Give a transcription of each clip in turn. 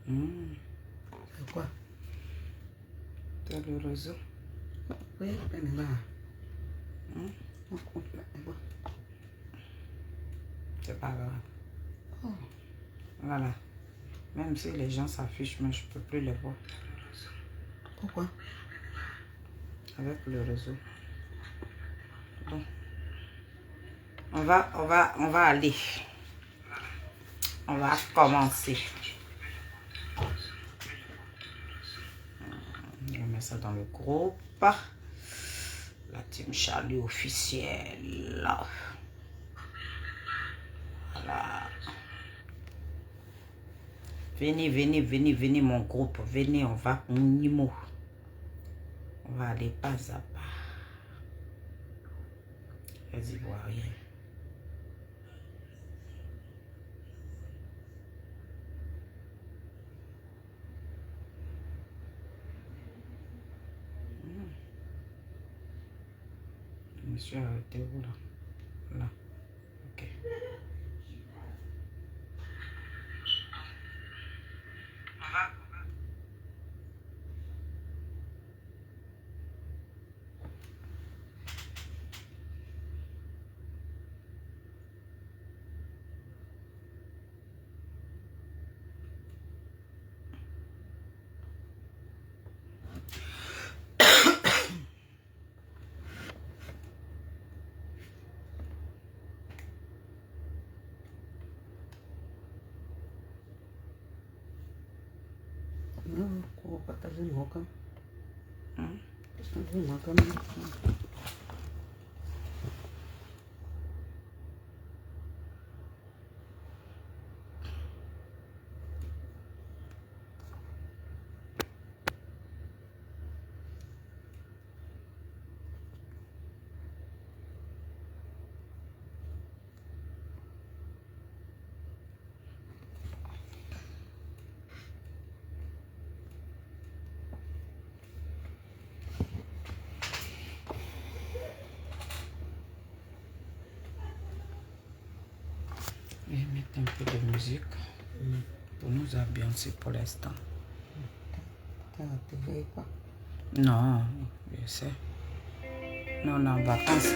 C'est quoi? C'est le réseau. Oui, elle est là. C'est pas grave. Oh. Voilà. Même si les gens s'affichent, mais je ne peux plus les voir. Pourquoi? Avec le réseau. Bon. On va aller. On va commencer. Je mets ça dans le groupe. La team Charlie officielle. Voilà. Venez mon groupe. Venez, on va au Nimo. On va aller pas à pas. Les Ivoiriens. Monsieur, arrêtez où là? Là. Ok. Non, on va partager le rocan. Je vais mettre un peu de musique pour nous ambiancer pour l'instant. T'as la télé quoi? Non, je sais. Nous, on est en vacances.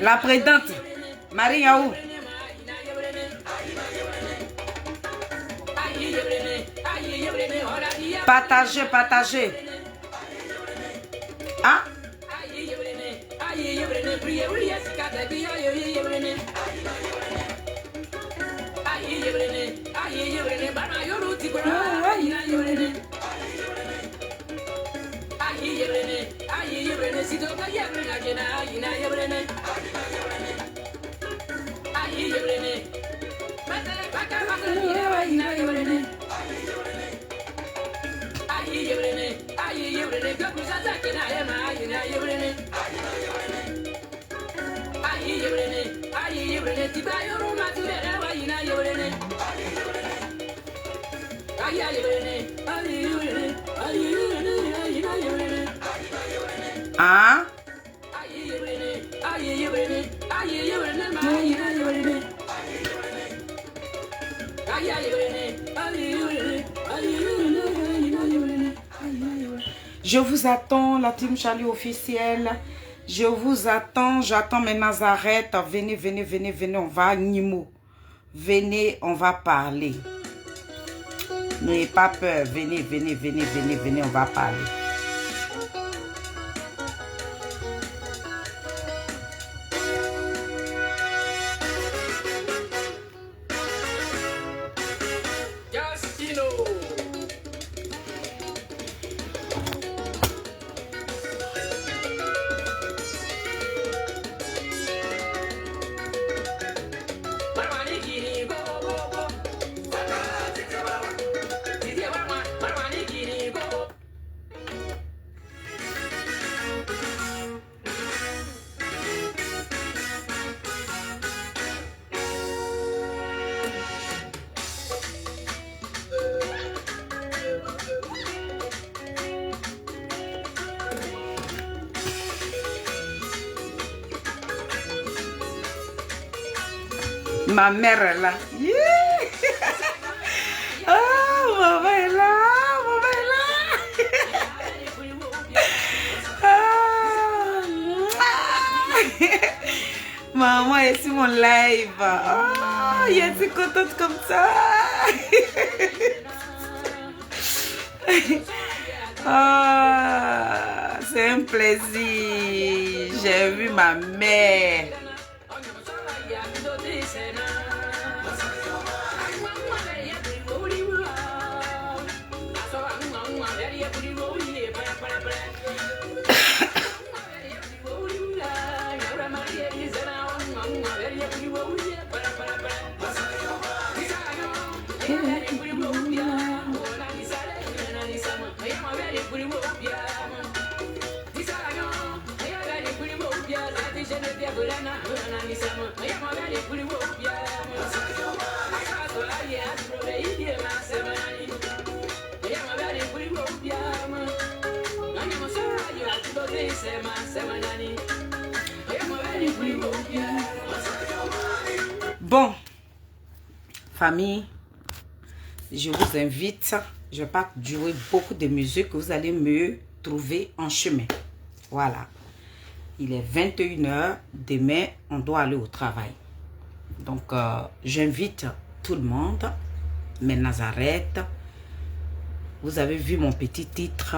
La présidente, Marie Yaou. Partagez, partagez. Hein? Hein? Je vous attends, la team Charlie officielle. Je vous attends, j'attends mes Nazareth. Venez, venez, venez, venez, on va à Nimo. Venez, on va parler. N'ayez pas peur, venez, venez, venez, venez, venez, on va parler. Ma mère est là. Yeah. Oh, maman est là. Maman est là. Maman est sur mon live. Oh, elle est contente comme ça. Oh, c'est un plaisir. J'ai vu ma mère. Bon, famille, je vous invite, je ne vais pas jouer beaucoup de musique, vous allez me trouver en chemin. Voilà. Il est 21 h, demain, on doit aller au travail. Donc, j'invite tout le monde, mes Nazareth, vous avez vu mon petit titre.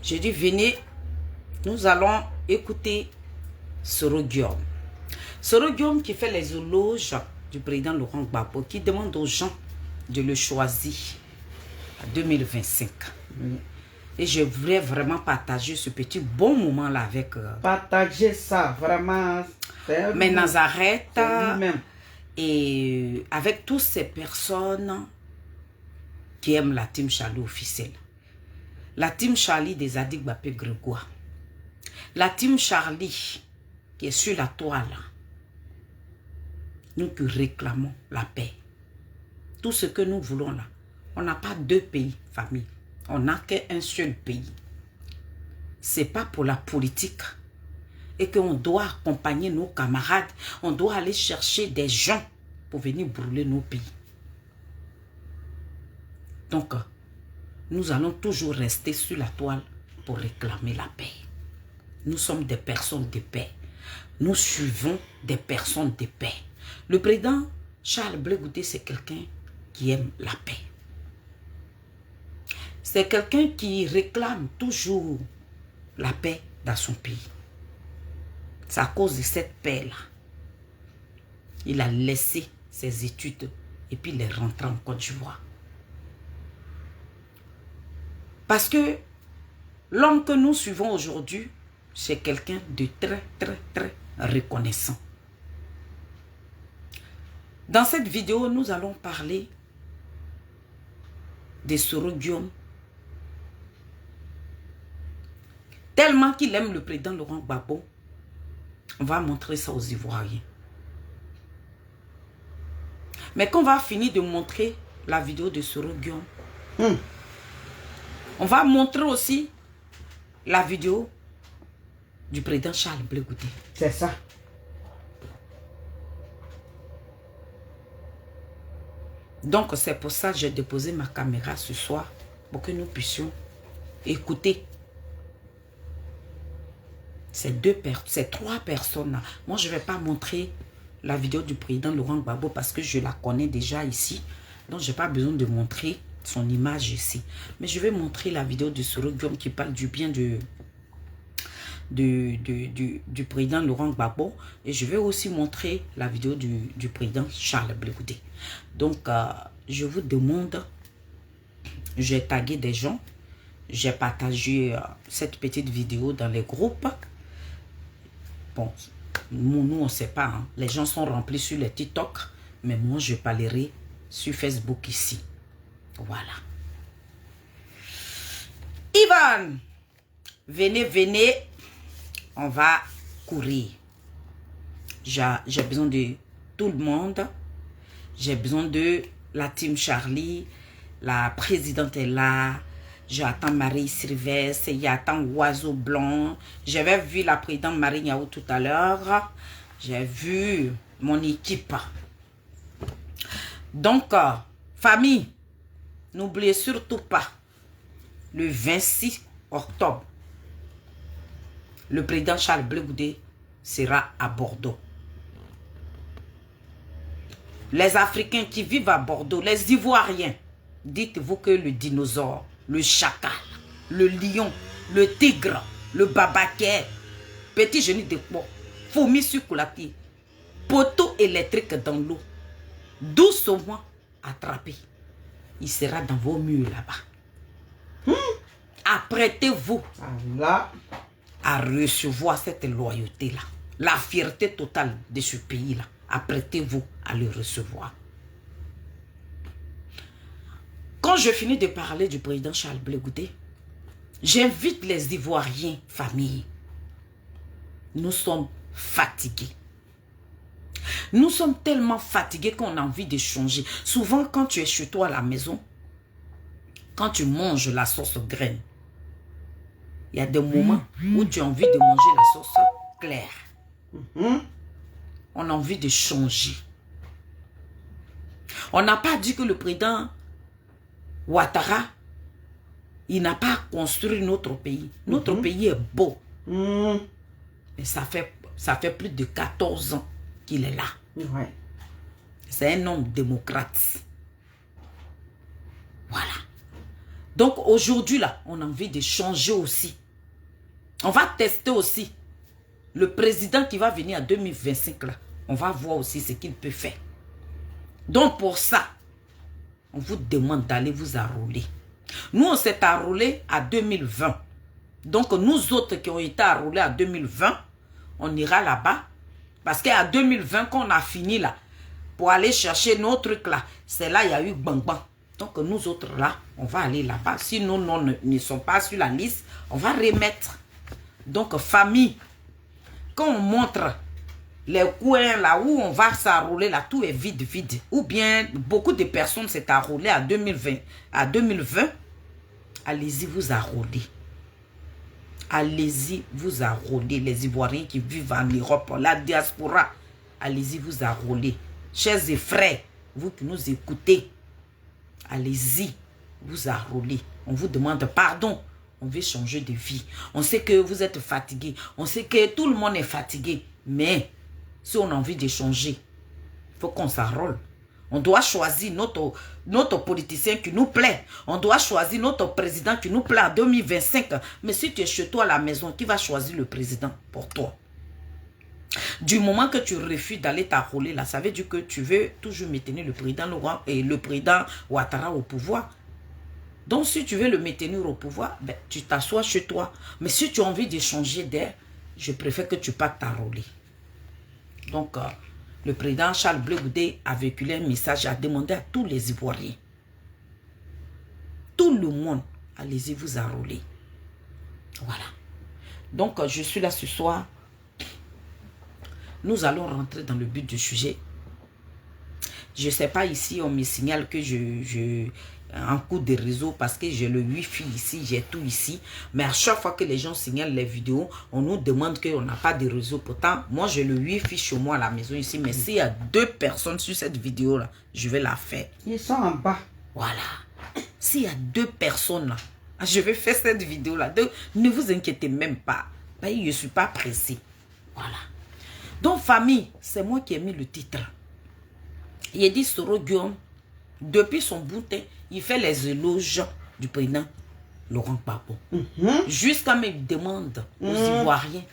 J'ai dit, venez, nous allons écouter Soro Guillaume. Soro Guillaume qui fait les éloges du président Laurent Gbagbo, qui demande aux gens de le choisir en 2025. Et je voulais vraiment partager ce petit bon moment-là avec... Partager ça, vraiment. Mais Nazareth, et avec toutes ces personnes qui aiment la team Charlie officielle. La team Charlie des Adik Bapé Grégoire. La team Charlie qui est sur la toile. Nous qui réclamons la paix. Tout ce que nous voulons là. On n'a pas deux pays, famille. On n'a qu'un seul pays. C'est pas pour la politique. Et qu'on doit accompagner nos camarades. On doit aller chercher des gens pour venir brûler nos pays. Donc, nous allons toujours rester sur la toile pour réclamer la paix. Nous sommes des personnes de paix. Nous suivons des personnes de paix. Le président Charles Blé Goudé, c'est quelqu'un qui aime la paix. C'est quelqu'un qui réclame toujours la paix dans son pays. C'est à cause de cette paix-là. Il a laissé ses études et puis il est rentré en Côte d'Ivoire. Parce que l'homme que nous suivons aujourd'hui, c'est quelqu'un de très, très, très reconnaissant. Dans cette vidéo, nous allons parler de Soro Guillaume. Tellement qu'il aime le président Laurent Gbagbo, on va montrer ça aux Ivoiriens. Mais quand on va finir de montrer la vidéo de Soro Guillaume, on va montrer aussi la vidéo du président Charles Blé Goudé. C'est ça. Donc c'est pour ça que j'ai déposé ma caméra ce soir pour que nous puissions écouter ces trois personnes-là. Moi, je ne vais pas montrer la vidéo du président Laurent Gbagbo parce que je la connais déjà ici. Donc, je n'ai pas besoin de montrer son image ici. Mais je vais montrer la vidéo de Soro Guillaume qui parle du bien du président Laurent Gbagbo. Et je vais aussi montrer la vidéo du président Charles Blé Goudé. Donc, je vous demande, j'ai tagué des gens. J'ai partagé cette petite vidéo dans les groupes. Bon, nous, on ne sait pas. Hein. Les gens sont remplis sur les TikTok. Mais moi, je parlerai sur Facebook ici. Voilà. Ivan, venez, venez. On va courir. J'ai besoin de tout le monde. J'ai besoin de la team Charlie. La présidente est là. J'attends Marie Sylvestre, j'attends Oiseau Blanc. J'avais vu la présidente Marie Niaou tout à l'heure. J'ai vu mon équipe. Donc, famille, n'oubliez surtout pas, le 26 octobre, le président Charles Blé Goudé sera à Bordeaux. Les Africains qui vivent à Bordeaux, les Ivoiriens, dites-vous que le dinosaure, le chacal, le lion, le tigre, le babaquet, petit genou de poids, fourmi succolatée, poteau électrique dans l'eau, doucement attrapé. Il sera dans vos murs là-bas. Apprêtez-vous à recevoir cette loyauté-là. La fierté totale de ce pays-là. Apprêtez-vous à le recevoir. Quand je finis de parler du président Charles Blé Goudé, j'invite les Ivoiriens, famille. Nous sommes fatigués. Nous sommes tellement fatigués qu'on a envie de changer. Souvent, quand tu es chez toi à la maison, quand tu manges la sauce graine, il y a des moments où tu as envie de manger la sauce claire. On a envie de changer. On n'a pas dit que le président Ouattara, il n'a pas construit notre pays. Notre pays est beau. Mais ça fait plus de 14 ans qu'il est là. C'est un homme démocrate. Donc aujourd'hui, là, on a envie de changer aussi. On va tester aussi. Le président qui va venir en 2025, là, on va voir aussi ce qu'il peut faire. Donc pour ça, on vous demande d'aller vous enrôler. Nous, on s'est enrôlé à 2020. Donc nous autres qui ont été enrôlés à 2020, on ira là-bas. Parce qu'à 2020, quand on a fini là, pour aller chercher nos trucs là, c'est là il y a eu bang bang. Donc nous autres là, on va aller là-bas. Si nos noms ne sont pas sur la liste, on va remettre. Donc famille, quand on montre les coins là où on va s'enrôler là, tout est vide, vide. Ou bien beaucoup de personnes s'est enrôlées à 2020. À 2020, allez-y vous enrôler. Allez-y vous enrôler. Les Ivoiriens qui vivent en Europe, la diaspora, allez-y vous enrôler. Chers et frères, vous qui nous écoutez, allez-y vous enrôler. On vous demande pardon. On veut changer de vie. On sait que vous êtes fatigué. On sait que tout le monde est fatigué. Mais si on a envie de changer, il faut qu'on s'enrôle. On doit choisir notre politicien qui nous plaît. On doit choisir notre président qui nous plaît en 2025. Mais si tu es chez toi à la maison, qui va choisir le président pour toi? Du moment que tu refuses d'aller t'enrôler là, ça veut dire que tu veux toujours maintenir le président Laurent et le président Ouattara au pouvoir. Donc, si tu veux le maintenir au pouvoir, ben, tu t'assois chez toi. Mais si tu as envie de changer d'air, je préfère que tu partes t'enrôler. Donc, le président Charles Blé Goudé a véhiculé un message à demander à tous les Ivoiriens. Tout le monde, allez-y vous enrôler. Voilà. Donc, je suis là ce soir. Nous allons rentrer dans le but du sujet. Je ne sais pas ici, on me signale que en cours de réseau parce que j'ai le Wi-Fi ici, j'ai tout ici. Mais à chaque fois que les gens signalent les vidéos, on nous demande qu'on n'a pas de réseau. Pourtant, moi j'ai le Wi-Fi chez moi à la maison ici. Mais s'il y a 2 personnes sur cette vidéo-là, je vais la faire. Ils sont en bas. Voilà. S'il y a 2 personnes là, je vais faire cette vidéo-là. Donc, ne vous inquiétez même pas. Je ne suis pas pressé. Voilà. Donc, famille, c'est moi qui ai mis le titre. Il a dit Soro Guillaume, depuis son bout, il fait les éloges du président Laurent Gbagbo. Jusqu'à me demander aux Ivoiriens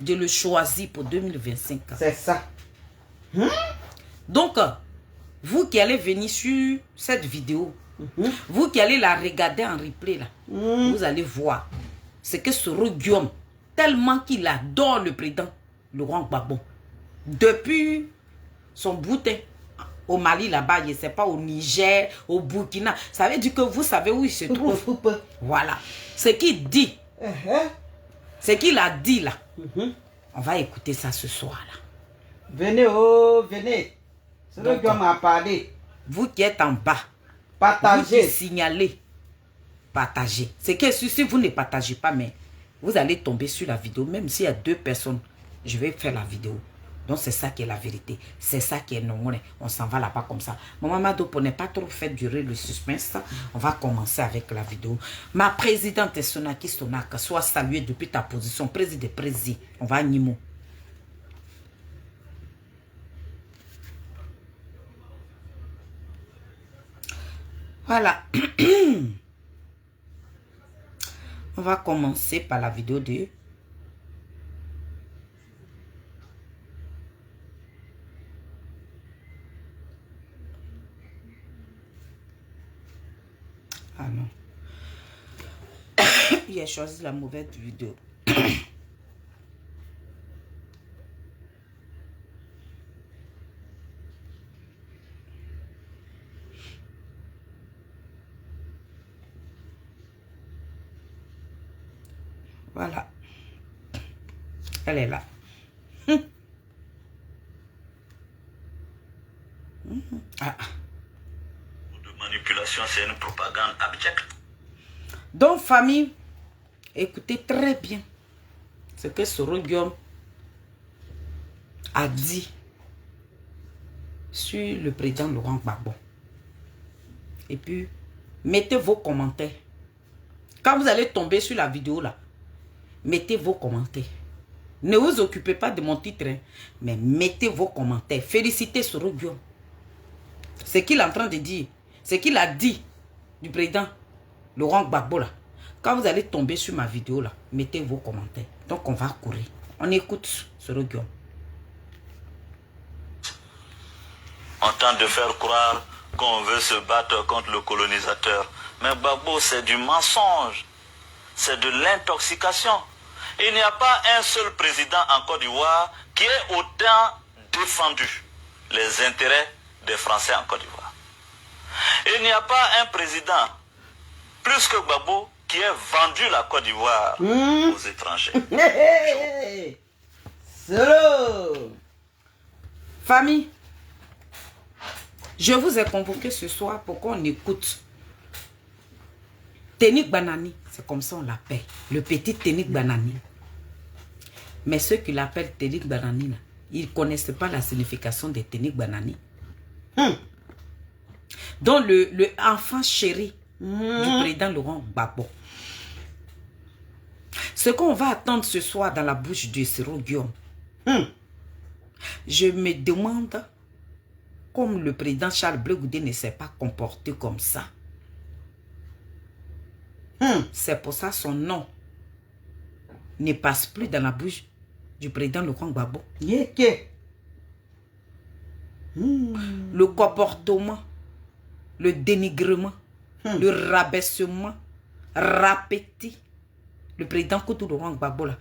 de le choisir pour 2025. C'est ça. Donc, vous qui allez venir sur cette vidéo, vous qui allez la regarder en replay, là, vous allez voir. C'est que Soro Guillaume, tellement qu'il adore le président Laurent Gbagbo, depuis son boutin, au Mali là-bas, je ne sais pas, au Niger, au Burkina. Ça veut dire que vous savez où il se trouve. Voilà. Ce qu'il dit, ce qu'il a dit là, on va écouter ça ce soir-là. Venez, oh, venez. C'est le gars m'a parlé. Vous qui êtes en bas, partagez. Vous qui signalez, partagez. C'est que si vous ne partagez pas, mais vous allez tomber sur la vidéo, même s'il y a 2 personnes, je vais faire la vidéo. Donc, c'est ça qui est la vérité. C'est ça qui est normal. On s'en va là-bas comme ça. Maman Mado, pour ne pas trop faire durer le suspense, on va commencer avec la vidéo. Ma présidente Sonaki Sonaka, soit saluée depuis ta position. Président, on va à Nimo. Voilà. On va commencer par la vidéo de... Ah non. Il a choisi la mauvaise vidéo. Voilà. Elle est là. Ah. De manipulation, c'est une propagande abjecte. Donc, famille, écoutez très bien ce que Soro Guillaume a dit sur le président Laurent Gbagbo. Et puis, mettez vos commentaires. Quand vous allez tomber sur la vidéo là, mettez vos commentaires. Ne vous occupez pas de mon titre, hein, mais mettez vos commentaires. Félicitez Soro Guillaume. Ce qu'il est en train de dire, ce qu'il a dit du président Laurent Gbagbo là, quand vous allez tomber sur ma vidéo là, mettez vos commentaires. Donc on va courir. On écoute ce Guillaume. En train de faire croire qu'on veut se battre contre le colonisateur. Mais Gbagbo, c'est du mensonge. C'est de l'intoxication. Il n'y a pas un seul président en Côte d'Ivoire qui ait autant défendu les intérêts des Français en Côte d'Ivoire. Il n'y a pas un président, plus que Gbagbo, qui ait vendu la Côte d'Ivoire aux étrangers. Solo. Famille, je vous ai convoqué ce soir pour qu'on écoute Tenik Banani. C'est comme ça on l'appelle. Le petit Tenik Banani. Mais ceux qui l'appellent Tenik Banani, là, ils ne connaissent pas la signification de Tenik Banani. Donc le enfant chéri du président Laurent Gbagbo. Ce qu'on va attendre ce soir dans la bouche de Siro Guillaume. Je me demande, comme le président Charles Blé Goudé ne s'est pas comporté comme ça. C'est pour ça son nom ne passe plus dans la bouche du président Laurent Gbagbo. Le comportement, le dénigrement, le rabaissement, rapetit. Le président Koutou Laurent Gbagbo là,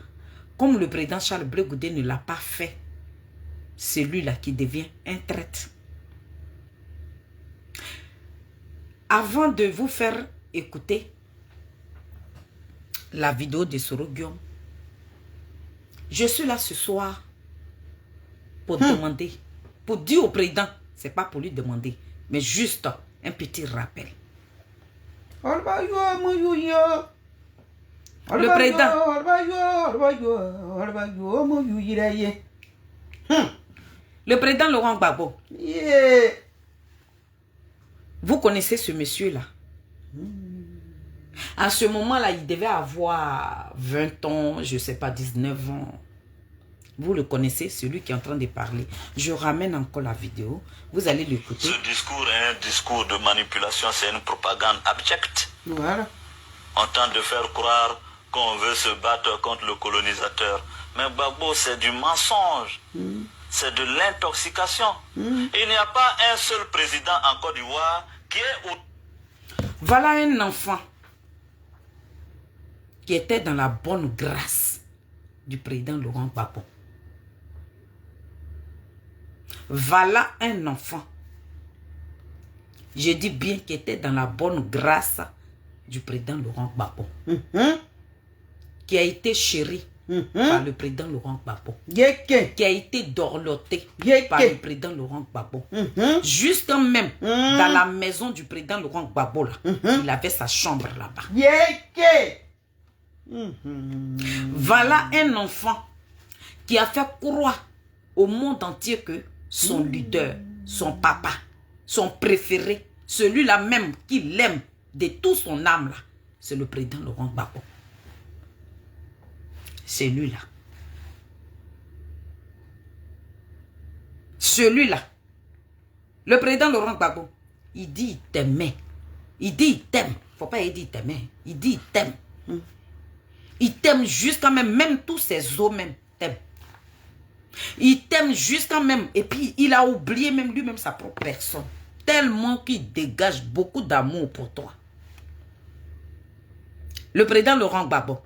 comme le président Charles Blé Goudé ne l'a pas fait, c'est lui-là qui devient un traître. Avant de vous faire écouter la vidéo de Soro Guillaume, je suis là ce soir pour demander, pour dire au président, c'est pas pour lui demander, mais juste un petit rappel. Le président. Le président Laurent Gbagbo. Vous connaissez ce monsieur-là. À ce moment-là, il devait avoir 20 ans, je ne sais pas, 19 ans. Vous le connaissez, celui qui est en train de parler. Je ramène encore la vidéo. Vous allez l'écouter. Ce discours est un discours de manipulation, c'est une propagande abjecte. Voilà. En train de faire croire qu'on veut se battre contre le colonisateur. Mais Gbagbo, c'est du mensonge. C'est de l'intoxication. Il n'y a pas un seul président en Côte d'Ivoire qui est... Voilà un enfant qui était dans la bonne grâce du président Laurent Gbagbo. Voilà un enfant, je dis bien, qui était dans la bonne grâce du président Laurent Gbagbo. Qui a été chéri par le président Laurent Gbagbo. Qui a été dorloté par le président Laurent Gbagbo. Jusqu'à même dans la maison du président Laurent Gbagbo, là, il avait sa chambre là-bas. Voilà un enfant qui a fait croire au monde entier que son leader, son papa, son préféré, celui-là même qui l'aime de toute son âme, là, c'est le président Laurent Gbagbo. C'est lui-là. Celui-là. Le président Laurent Gbagbo, il dit il t'aimait. Il dit il t'aime. Faut pas dire il t'aimait. Il dit il t'aime. Il t'aime jusqu'à même tous ses os même t'aiment. Il t'aime jusqu'à même, et puis il a oublié même lui-même sa propre personne. Tellement qu'il dégage beaucoup d'amour pour toi. Le président Laurent Gbagbo,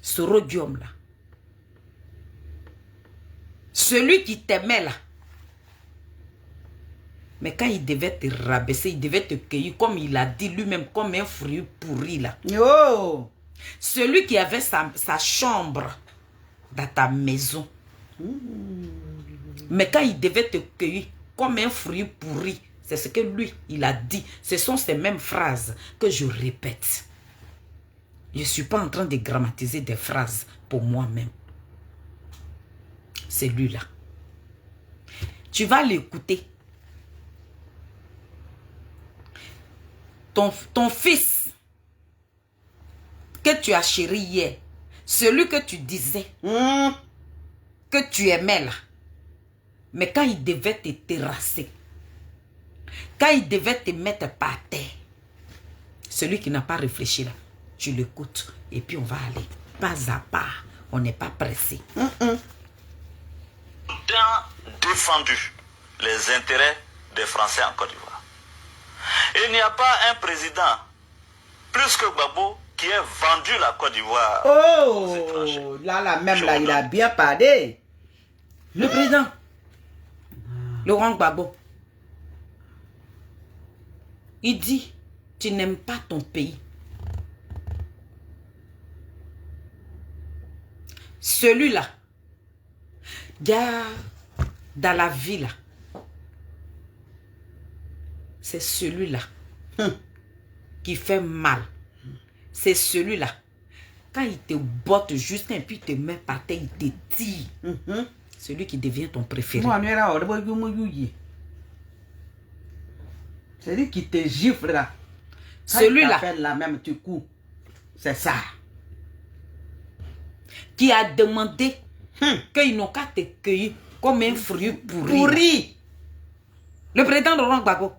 ce rhodium là, celui qui t'aimait là, mais quand il devait te rabaisser, il devait te cueillir, comme il a dit lui-même, comme un fruit pourri là. Celui qui avait sa chambre dans ta maison. Mais quand il devait te cueillir comme un fruit pourri, c'est ce que lui, il a dit. Ce sont ces mêmes phrases que je répète. Je ne suis pas en train de grammatiser des phrases pour moi-même. C'est lui-là. Tu vas l'écouter. Ton fils que tu as chéri hier, celui que tu disais que tu aimais là, mais quand il devait te terrasser, quand il devait te mettre par terre, Celui qui n'a pas réfléchi là, tu l'écoutes et puis on va aller. Pas à pas, on n'est pas pressé. Défendu les intérêts des Français en Côte d'Ivoire. Il n'y a pas un président plus que Gbagbo qui ait vendu la Côte d'Ivoire. Oh, là, même là, il a bien parlé. Le président, Laurent Gbagbo, il dit, tu n'aimes pas ton pays. Celui-là, dans la vie là, c'est celui-là qui fait mal. C'est celui-là. Quand il te botte juste et puis il te met par terre, il te tire. Celui qui devient ton préféré. C'est lui qui te gifle là. Celui-là. Fait la même tu coup. C'est ça. Qui a demandé qu'ils n'ont qu'à te cueillir comme un fruit pourri. Pourri. Le président Laurent Gbagbo,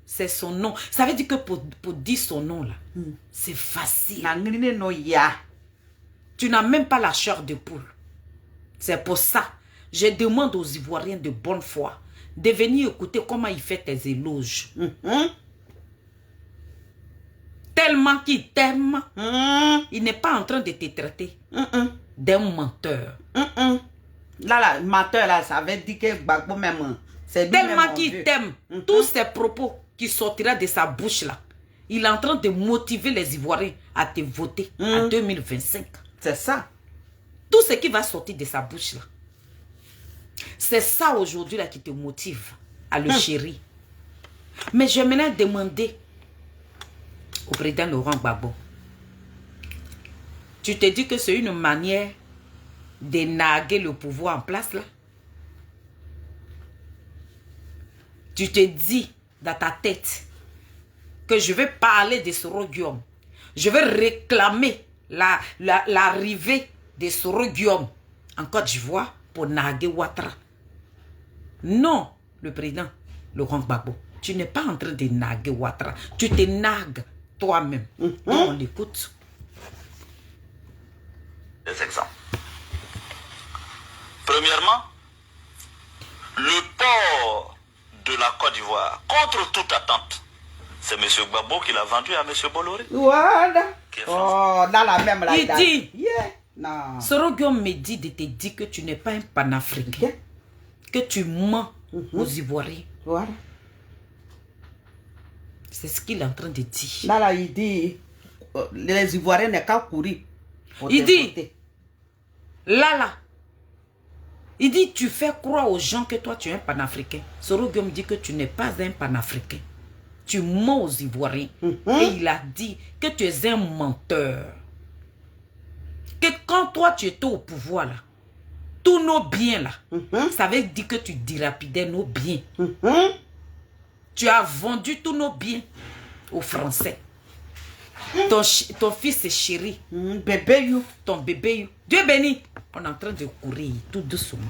c'est son nom. Ça veut dire que pour dire son nom là, c'est facile. Tu n'as même pas la chair de poule. C'est pour ça, je demande aux Ivoiriens de bonne foi de venir écouter comment il fait tes éloges. Tellement qu'il t'aime, il n'est pas en train de te traiter d'un menteur. Là, menteur là, ça veut dire que Gbagbo même, c'est tellement qu'il t'aime, tous ces propos qui sortira de sa bouche là, il est en train de motiver les Ivoiriens à te voter en 2025. C'est ça. Tout ce qui va sortir de sa bouche là, c'est ça aujourd'hui là qui te motive à le chérir. Mais je vais demander au président Laurent Gbagbo, tu te dis que c'est une manière de narguer le pouvoir en place là? Tu te dis dans ta tête que je vais parler de Soro Guillaume. Je vais réclamer l'arrivée de Soro Guillaume en Côte d'Ivoire pour narguer Ouattara. Non, le président Laurent Gbagbo, tu n'es pas en train de narguer Ouattara. Tu te nargues toi-même. On l'écoute. Des exemples. Premièrement, le port de la Côte d'Ivoire, contre toute attente, c'est M. Gbagbo qui l'a vendu à M. Bolloré. Voilà. Oh, dans la même là. Il dit, non. Soro Guillaume me dit de te dire que tu n'es pas un panafricain. Que tu mens aux Ivoiriens. Voilà. C'est ce qu'il est en train de dire. Là, il dit, les Ivoiriens n'ont qu'à courir. Il dit, là, il dit, tu fais croire aux gens que toi, tu es un panafricain. Soro Guillaume dit que tu n'es pas un panafricain. Tu mens aux Ivoiriens. Et il a dit que tu es un menteur. Que quand toi, tu étais au pouvoir, là, tous nos biens, là, ça veut dire que tu dilapidais nos biens. Tu as vendu tous nos biens aux Français. Ton fils est chéri. Bébé, you. Ton bébé, you. Dieu béni. On est en train de courir tout doucement.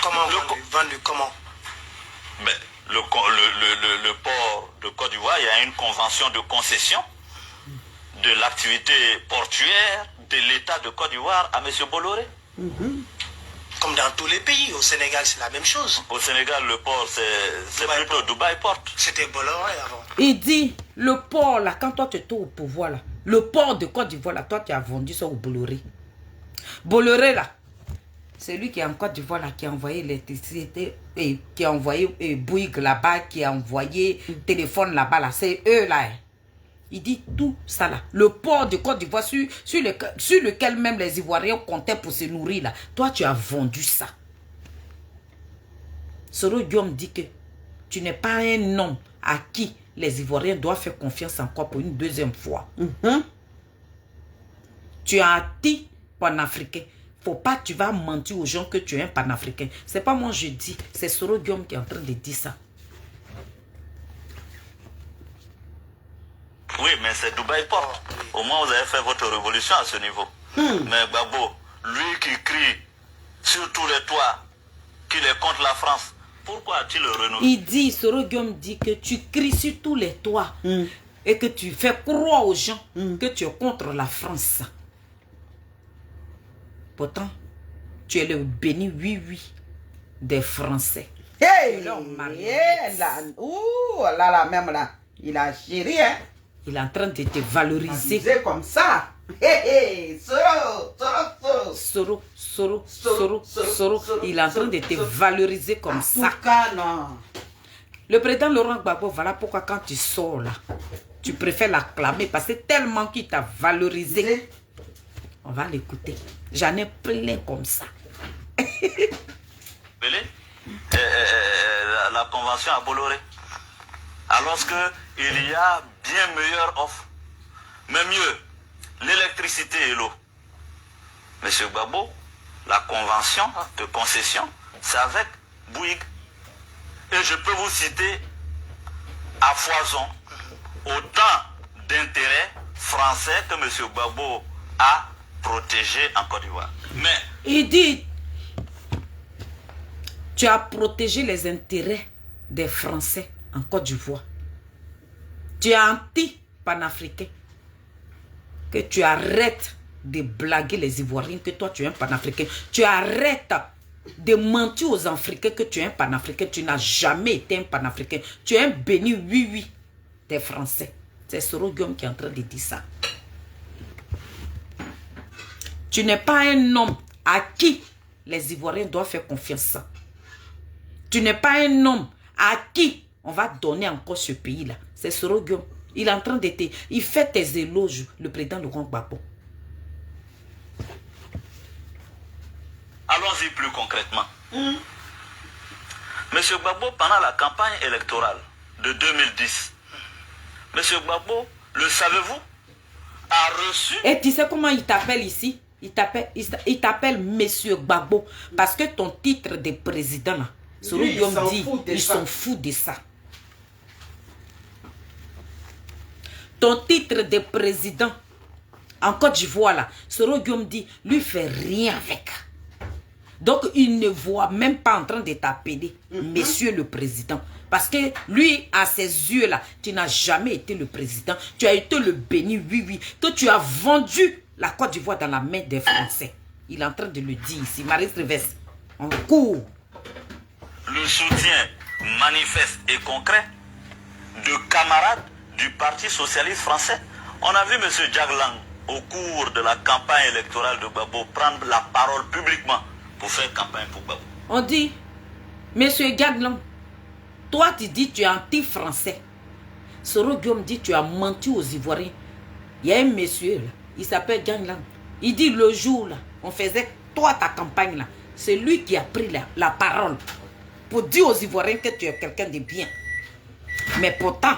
Comment vendu comment? Mais le port de Côte d'Ivoire, il y a une convention de concession de l'activité portuaire de l'État de Côte d'Ivoire à M. Bolloré. Comme dans tous les pays, au Sénégal c'est la même chose. Au Sénégal, le port, c'est plutôt Dubaï Port. C'était Bolloré avant. Il dit, le port là, quand toi tu étais au pouvoir là, le port de Côte d'Ivoire là, toi tu as vendu ça au Bolloré. Bolloré là, c'est lui qui est en Côte d'Ivoire là, qui a envoyé l'électricité, et qui a envoyé Bouygues là-bas, qui a envoyé téléphone là-bas là, c'est eux là. Il dit tout ça là. Le port de Côte d'Ivoire sur lequel même les Ivoiriens comptaient pour se nourrir là. Toi, tu as vendu ça. Soro Guillaume dit que tu n'es pas un homme à qui les Ivoiriens doivent faire confiance encore pour une deuxième fois. Tu es un petit panafricain. Faut pas que tu vas mentir aux gens que tu es un panafricain. C'est pas moi je dis. C'est Soro Guillaume qui est en train de dire ça. Oui, mais c'est Dubaï Port. Au moins, vous avez fait votre révolution à ce niveau. Mais Gbagbo, lui qui crie sur tous les toits qu'il est contre la France, Pourquoi a-t-il renoncé? Il dit, Soro Guillaume dit que tu cries sur tous les toits et que tu fais croire aux gens que tu es contre la France. Pourtant, tu es le béni oui des Français. Hey! leur marionnette. Yeah, là, ouh, là, même là. Il a chéri, hein? Il est en train de te valoriser. C'est comme ça. Hey, hey, Soro, Soro, Soro. Soro. Il est en train de te valoriser comme En ça. tout cas, non. Le président Laurent Gbagbo, voilà pourquoi quand tu sors là, tu préfères l'acclamer parce que tellement qu'il t'a valorisé. On va l'écouter. J'en ai plein comme ça. La convention à Bolloré. Alors qu'il y a bien meilleure offre. Mais mieux, l'électricité et l'eau. Monsieur Gbagbo, la convention de concession, c'est avec Bouygues. Et je peux vous citer à foison autant d'intérêts français que M. Gbagbo a protégé en Côte d'Ivoire. Mais il dit, tu as protégé les intérêts des Français en Côte d'Ivoire. Tu es anti-panafricain. Que tu arrêtes de blaguer les Ivoiriens que toi tu es un panafricain. Tu arrêtes de mentir aux Africains que tu es un panafricain. Tu n'as jamais été un panafricain. Tu es un béni oui des Français. C'est Soro Guillaume qui est en train de dire ça. Tu n'es pas un homme à qui les Ivoiriens doivent faire confiance. Tu n'es pas un homme à qui on va donner encore ce pays-là. C'est Soro Guillaume. Il est en train de te... Il fait tes éloges, le président Laurent Gbagbo. allons-y plus concrètement. Monsieur Gbagbo, pendant la campagne électorale de 2010, Monsieur Gbagbo, le savez-vous, a reçu... Et tu sais comment il t'appelle ici? Il t'appelle Monsieur Gbagbo. Parce que ton titre de président, là, Soro Guillaume dit, ils s'en foutent de ça. Ton titre de président en Côte d'Ivoire, là, Soro Guillaume dit, lui fait rien avec. Donc, il ne voit même pas en train de t'appeler Monsieur le Président. Parce que lui, à ses yeux-là, tu n'as jamais été le président. Tu as été le béni, oui, que tu as vendu la Côte d'Ivoire dans la main des Français. Il est en train de le dire ici. Marie Treves, en cours. Le soutien manifeste et concret de camarades du Parti Socialiste Français. On a vu M. Jaglang, au cours de la campagne électorale de Gbagbo, prendre la parole publiquement pour faire campagne pour Gbagbo. On dit, M. Jaglang, toi tu dis tu es anti-français. Soro Guillaume dit tu as menti aux Ivoiriens. Il y a un monsieur là, il s'appelle Jaglang. Il dit le jour là, on faisait toi ta campagne là, c'est lui qui a pris la parole pour dire aux Ivoiriens que tu es quelqu'un de bien. Mais pourtant,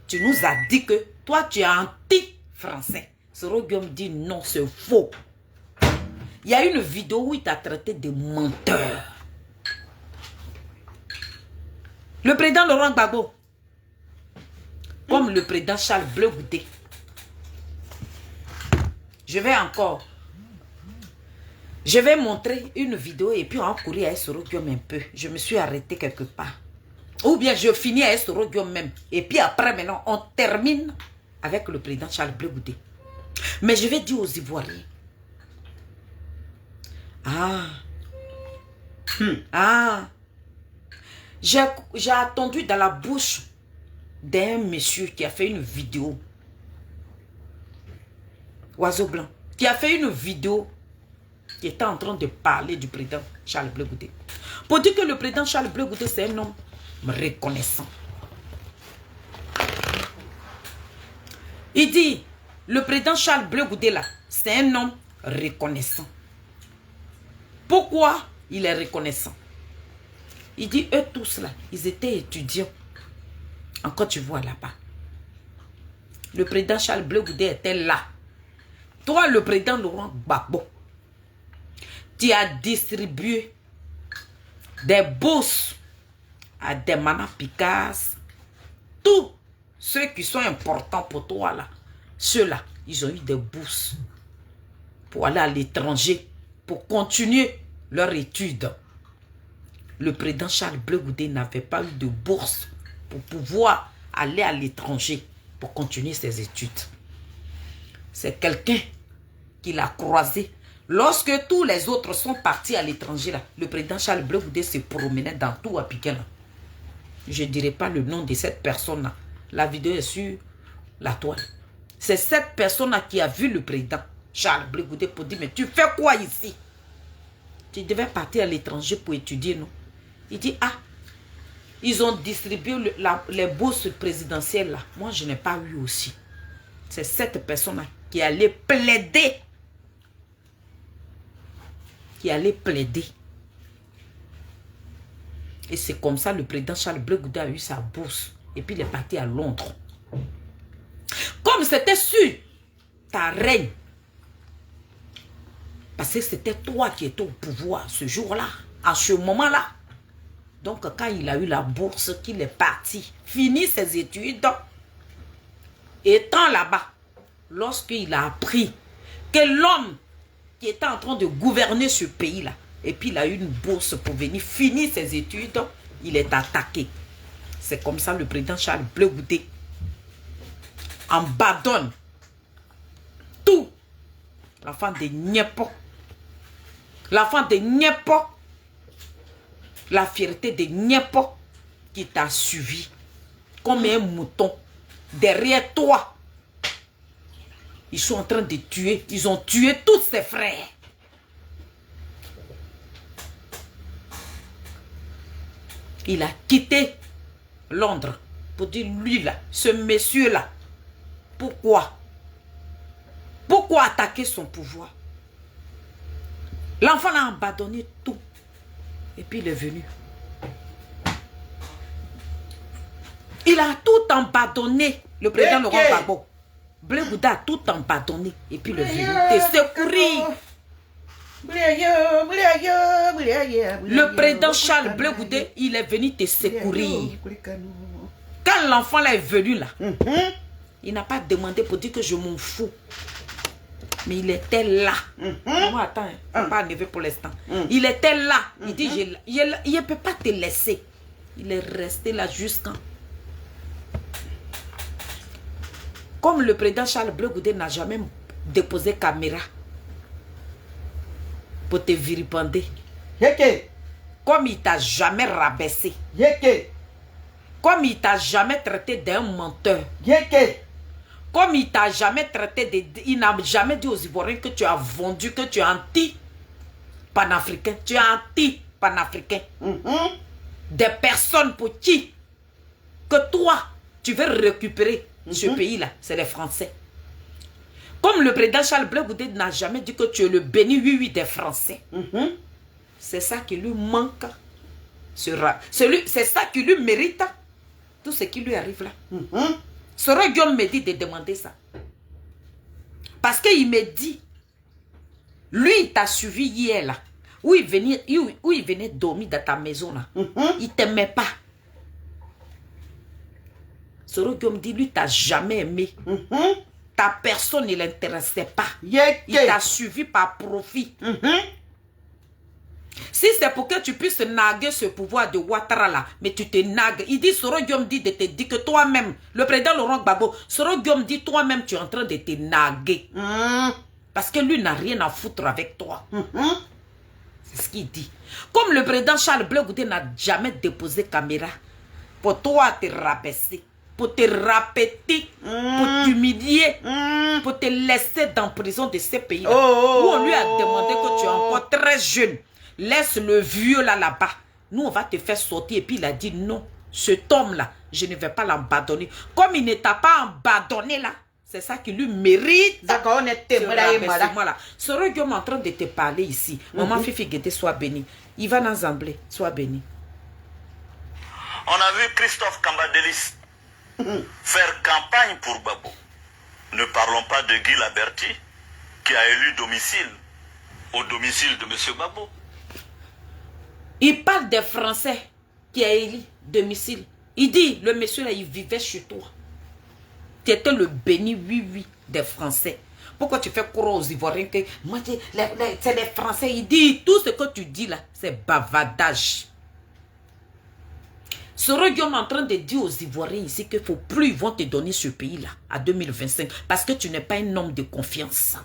tu nous as dit que toi tu es anti-français. Soro Guillaume dit non, c'est faux. Il y a une vidéo où il t'a traité de menteur. Le président Laurent Gbagbo, comme le président Charles Blé Goudé, je vais montrer une vidéo et puis on va courir à Soro Guillaume un peu. Je me suis arrêté quelque part. Ou bien je finis à Soro Guillaume même. Et puis après maintenant, on termine avec le président Charles Blé Goudé. Mais je vais dire aux Ivoiriens. J'ai attendu dans la bouche d'un monsieur qui a fait une vidéo. Oiseau blanc. Qui a fait une vidéo qui était en train de parler du président Charles Blé Goudé. Pour dire que le président Charles Blé Goudé, c'est un homme reconnaissant. Il dit, le président Charles Blé Goudé là, c'est un homme reconnaissant. Pourquoi il est reconnaissant? Il dit, eux tous là, ils étaient étudiants en Côte d'Ivoire là-bas. Le président Charles Blé Goudé était là. Toi, le président Laurent Gbagbo, tu as distribué des bourses à des Mana Picasso. Tous ceux qui sont importants pour toi là, ceux-là, ils ont eu des bourses pour aller à l'étranger, pour continuer leur étude. le président Charles Blé Goudé n'avait pas eu de bourse pour pouvoir aller à l'étranger pour continuer ses études. C'est quelqu'un qui l'a croisé. Lorsque tous les autres sont partis à l'étranger, le président Charles Blé Goudé se promenait dans tout à Piquet. Je ne dirai pas le nom de cette personne-là. La vidéo est sur la toile. C'est cette personne-là qui a vu le président Charles Blé Goudé pour dire, mais tu fais quoi ici? Tu devais partir à l'étranger pour étudier, non? Il dit, ah, ils ont distribué les bourses présidentielles là. Moi, je n'ai pas eu aussi. C'est cette personne-là qui allait plaider. Qui allait plaider. Et c'est comme ça le président Charles Blé Goudé a eu sa bourse. Et puis il est parti à Londres. Comme c'était sûr, ta reine. Parce que c'était toi qui étais au pouvoir ce jour-là, à ce moment-là. Donc quand il a eu la bourse, qu'il est parti, fini ses études, étant là-bas, lorsqu'il a appris que l'homme qui était en train de gouverner ce pays-là, et puis il a eu une bourse pour venir finir ses études, il est attaqué. C'est comme ça le président Charles Blé Goudé abandonne tout. L'enfant de Niepo. L'enfant de Niepo. La fierté de Niepo qui t'a suivi comme un mouton derrière toi. Ils sont en train de tuer. Ils ont tué tous ses frères. Il a quitté Londres pour dire, lui là, ce monsieur-là, pourquoi? Pourquoi attaquer son pouvoir? L'enfant a abandonné tout. Et puis il est venu. Il a tout abandonné, le président Laurent Gbagbo. Blé Goudé a tout abandonné. Et puis il est venu te secourir. Le président Charles Blé Goudé, il est venu te secourir. Quand l'enfant là est venu là, il n'a pas demandé pour dire que je m'en fous. Mais il était là. Moi, attends, pas enlevé pour l'instant. Il était là. Il dit, il ne peut pas te laisser. Il est resté là jusqu'à... Comme le président Charles Blé Goudé n'a jamais déposé caméra pour te vilipender. Comme il t'a jamais rabaissé. Comme il t'a jamais traité d'un menteur. Comme il t'a jamais traité de... Il n'a jamais dit aux Ivoiriens que tu as vendu, que tu es anti-panafricain. Tu es anti-panafricain. Des personnes pour qui que toi, tu veux récupérer ce pays-là, c'est les Français. Comme le président Charles Blé Goudé n'a jamais dit que tu es le béni oui des Français. C'est ça qui lui manque. C'est ça qui lui mérite. Tout ce qui lui arrive là. Soro Guillaume me dit de demander ça. Parce qu'il me dit, lui il t'a suivi hier là, où il venait dormir dans ta maison là. Il t'aimait pas. Soro Guillaume dit, lui t'a jamais aimé. Ta personne ne l'intéressait pas. Il t'a suivi par profit. Si c'est pour que tu puisses naguer ce pouvoir de Ouattara là, mais tu te nagues. Il dit, Soro Guillaume dit de te dire que toi-même, le président Laurent Gbagbo, Soro Guillaume dit toi-même tu es en train de te naguer. Parce que lui n'a rien à foutre avec toi. C'est ce qu'il dit. Comme le président Charles Blé Goudé n'a jamais déposé caméra pour toi te rabaisser, pour te rapeter, pour t'humilier, pour te laisser dans la prison de ces pays-là. Où on lui a demandé que tu es encore très jeune. Laisse le vieux là-bas. Nous, on va te faire sortir. Et puis, il a dit non. Cet homme-là, je ne vais pas l'abandonner. Comme il ne t'a pas abandonné là, c'est ça qui lui mérite. D'accord, on est là. Soro Guillaume est en train de te parler ici. Maman Fifi Guété, sois béni. Ivan Azamblé, sois béni. On a vu Christophe Kambadelis faire campagne pour Gbagbo. Ne parlons pas de Guy Laberty, qui a élu domicile au domicile de M. Gbagbo. Il parle des Français qui a élu domicile. Il dit, le monsieur là, il vivait chez toi. Tu étais le béni oui des Français. Pourquoi tu fais croire aux Ivoiriens que moi, c'est les Français. Il dit, tout ce que tu dis là, c'est bavardage. Soro Guillaume est en train de dire aux Ivoiriens ici qu'il ne faut plus, ils vont te donner ce pays-là à 2025 parce que tu n'es pas un homme de confiance.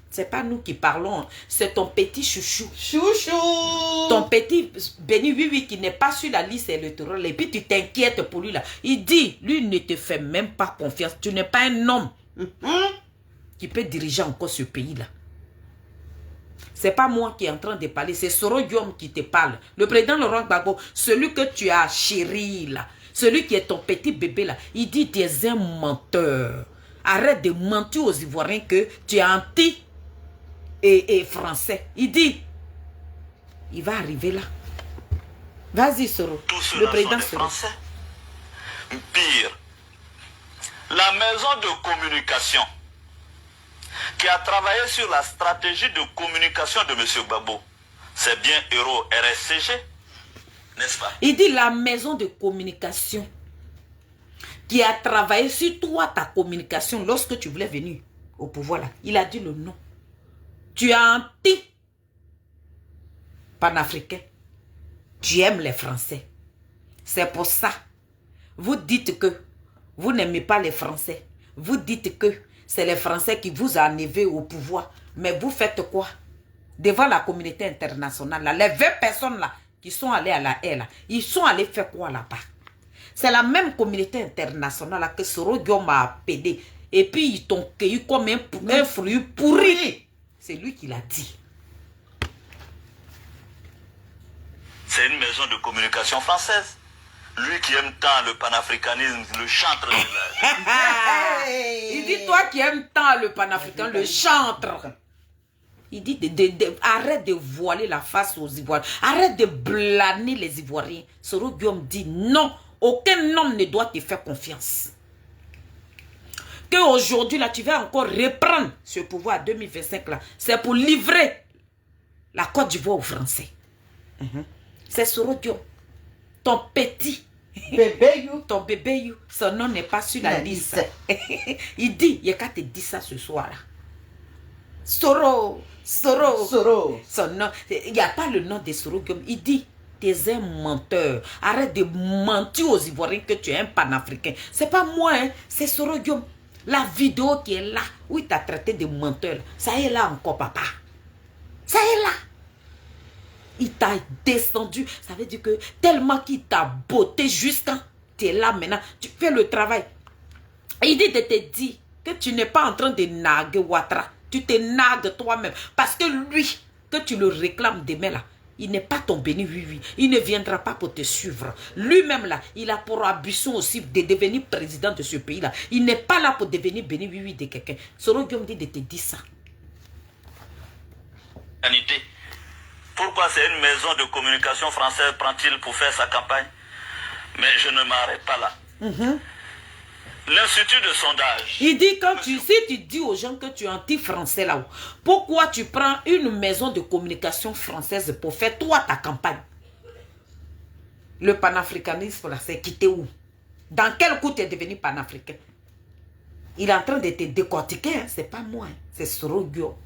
C'est pas nous qui parlons, c'est ton petit chouchou. Chouchou. Ton petit Béni oui qui n'est pas sur la liste électorale et puis tu t'inquiètes pour lui là. Il dit, lui ne te fait même pas confiance. Tu n'es pas un homme qui peut diriger encore ce pays-là. C'est pas moi qui est en train de parler, c'est Soro Guillaume qui te parle. Le président Laurent Gbagbo, celui que tu as chéri là, celui qui est ton petit bébé là, il dit tu es un menteur. Arrête de mentir aux Ivoiriens que tu es anti et français. Il dit, il va arriver là. Vas-y Soro, le président Soro. Français. Pire, la maison de communication qui a travaillé sur la stratégie de communication de M. Gbagbo, c'est bien Euro RSCG, n'est-ce pas? Il dit la maison de communication qui a travaillé sur toi, ta communication, lorsque tu voulais venir au pouvoir là. Il a dit le nom. Tu es anti-panafricain. Tu aimes les Français. C'est pour ça. Vous dites que vous n'aimez pas les Français. Vous dites que c'est les Français qui vous ont enlevé au pouvoir. Mais vous faites quoi? Devant la communauté internationale, là, les 20 personnes là qui sont allées à la haie, là, ils sont allés faire quoi là-bas? C'est la même communauté internationale là, que Soro Guillaume a appelé. Et puis ils t'ont cueilli comme un fruit pourri. C'est lui qui l'a dit. C'est une maison de communication française. Lui qui aime tant le panafricanisme, le chantre. Il dit, toi qui aimes tant le panafricain, le chantre. Il dit, arrête de voiler la face aux Ivoiriens. Arrête de blâmer les Ivoiriens. Soro Guillaume dit, non, aucun homme ne doit te faire confiance. Qu'aujourd'hui, là, tu vas encore reprendre ce pouvoir à 2025, là. C'est pour livrer la Côte d'Ivoire aux Français. C'est Soro Guillaume. Ton petit Bébé you. ton bébé you, son nom n'est pas sur la liste. Il dit, il y a qu'à te dire ça ce soir là. Soro. Son nom, il n'y a pas le nom de Soro Guillaume. Il dit, tu es un menteur. Arrête de mentir aux Ivoiriens que tu es un panafricain. C'est pas moi, hein, c'est Soro Guillaume. La vidéo qui est là, où il t'a traité de menteur, ça est là encore, papa. Ça est là. Il t'a descendu. Ça veut dire que tellement qu'il t'a botté jusqu'à tu es là maintenant. Tu fais le travail. Et il dit de te dire que tu n'es pas en train de naguer Ouattara. Tu te nagues toi-même. Parce que lui, que tu le réclames demain là, il n'est pas ton béni oui. Il ne viendra pas pour te suivre. Lui-même là, il a pour ambition aussi de devenir président de ce pays là. Il n'est pas là pour devenir béni oui de quelqu'un. Soro Guillaume dit de te dire ça. Pourquoi c'est une maison de communication française prend-il pour faire sa campagne? Mais je ne m'arrête pas là. L'Institut de sondage. Il dit, si tu dis aux gens que tu es anti-français là-haut, pourquoi tu prends une maison de communication française pour faire toi ta campagne? Le panafricanisme là, c'est quitté où? Dans quel coup tu es devenu panafricain? Il est en train de te décortiquer, hein? C'est pas moi, hein? C'est Soro Guillaume.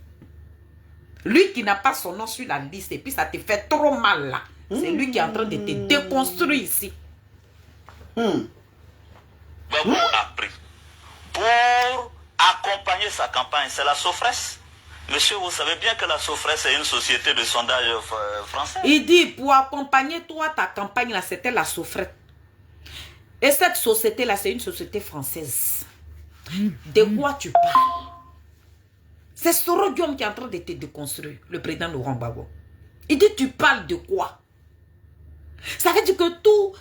Lui qui n'a pas son nom sur la liste et puis ça te fait trop mal là. C'est lui qui est en train de te déconstruire ici. Gbagbo a pris pour accompagner sa campagne, c'est la Sofres. Monsieur, vous savez bien que la Sofres est une société de sondage française. Il dit, pour accompagner toi, ta campagne là, c'était la Sofres. Et cette société là, c'est une société française. De quoi tu parles? C'est Soro Guillaume qui est en train de te déconstruire, le président Laurent Gbagbo. Il dit, tu parles de quoi? Ça veut dire que tout,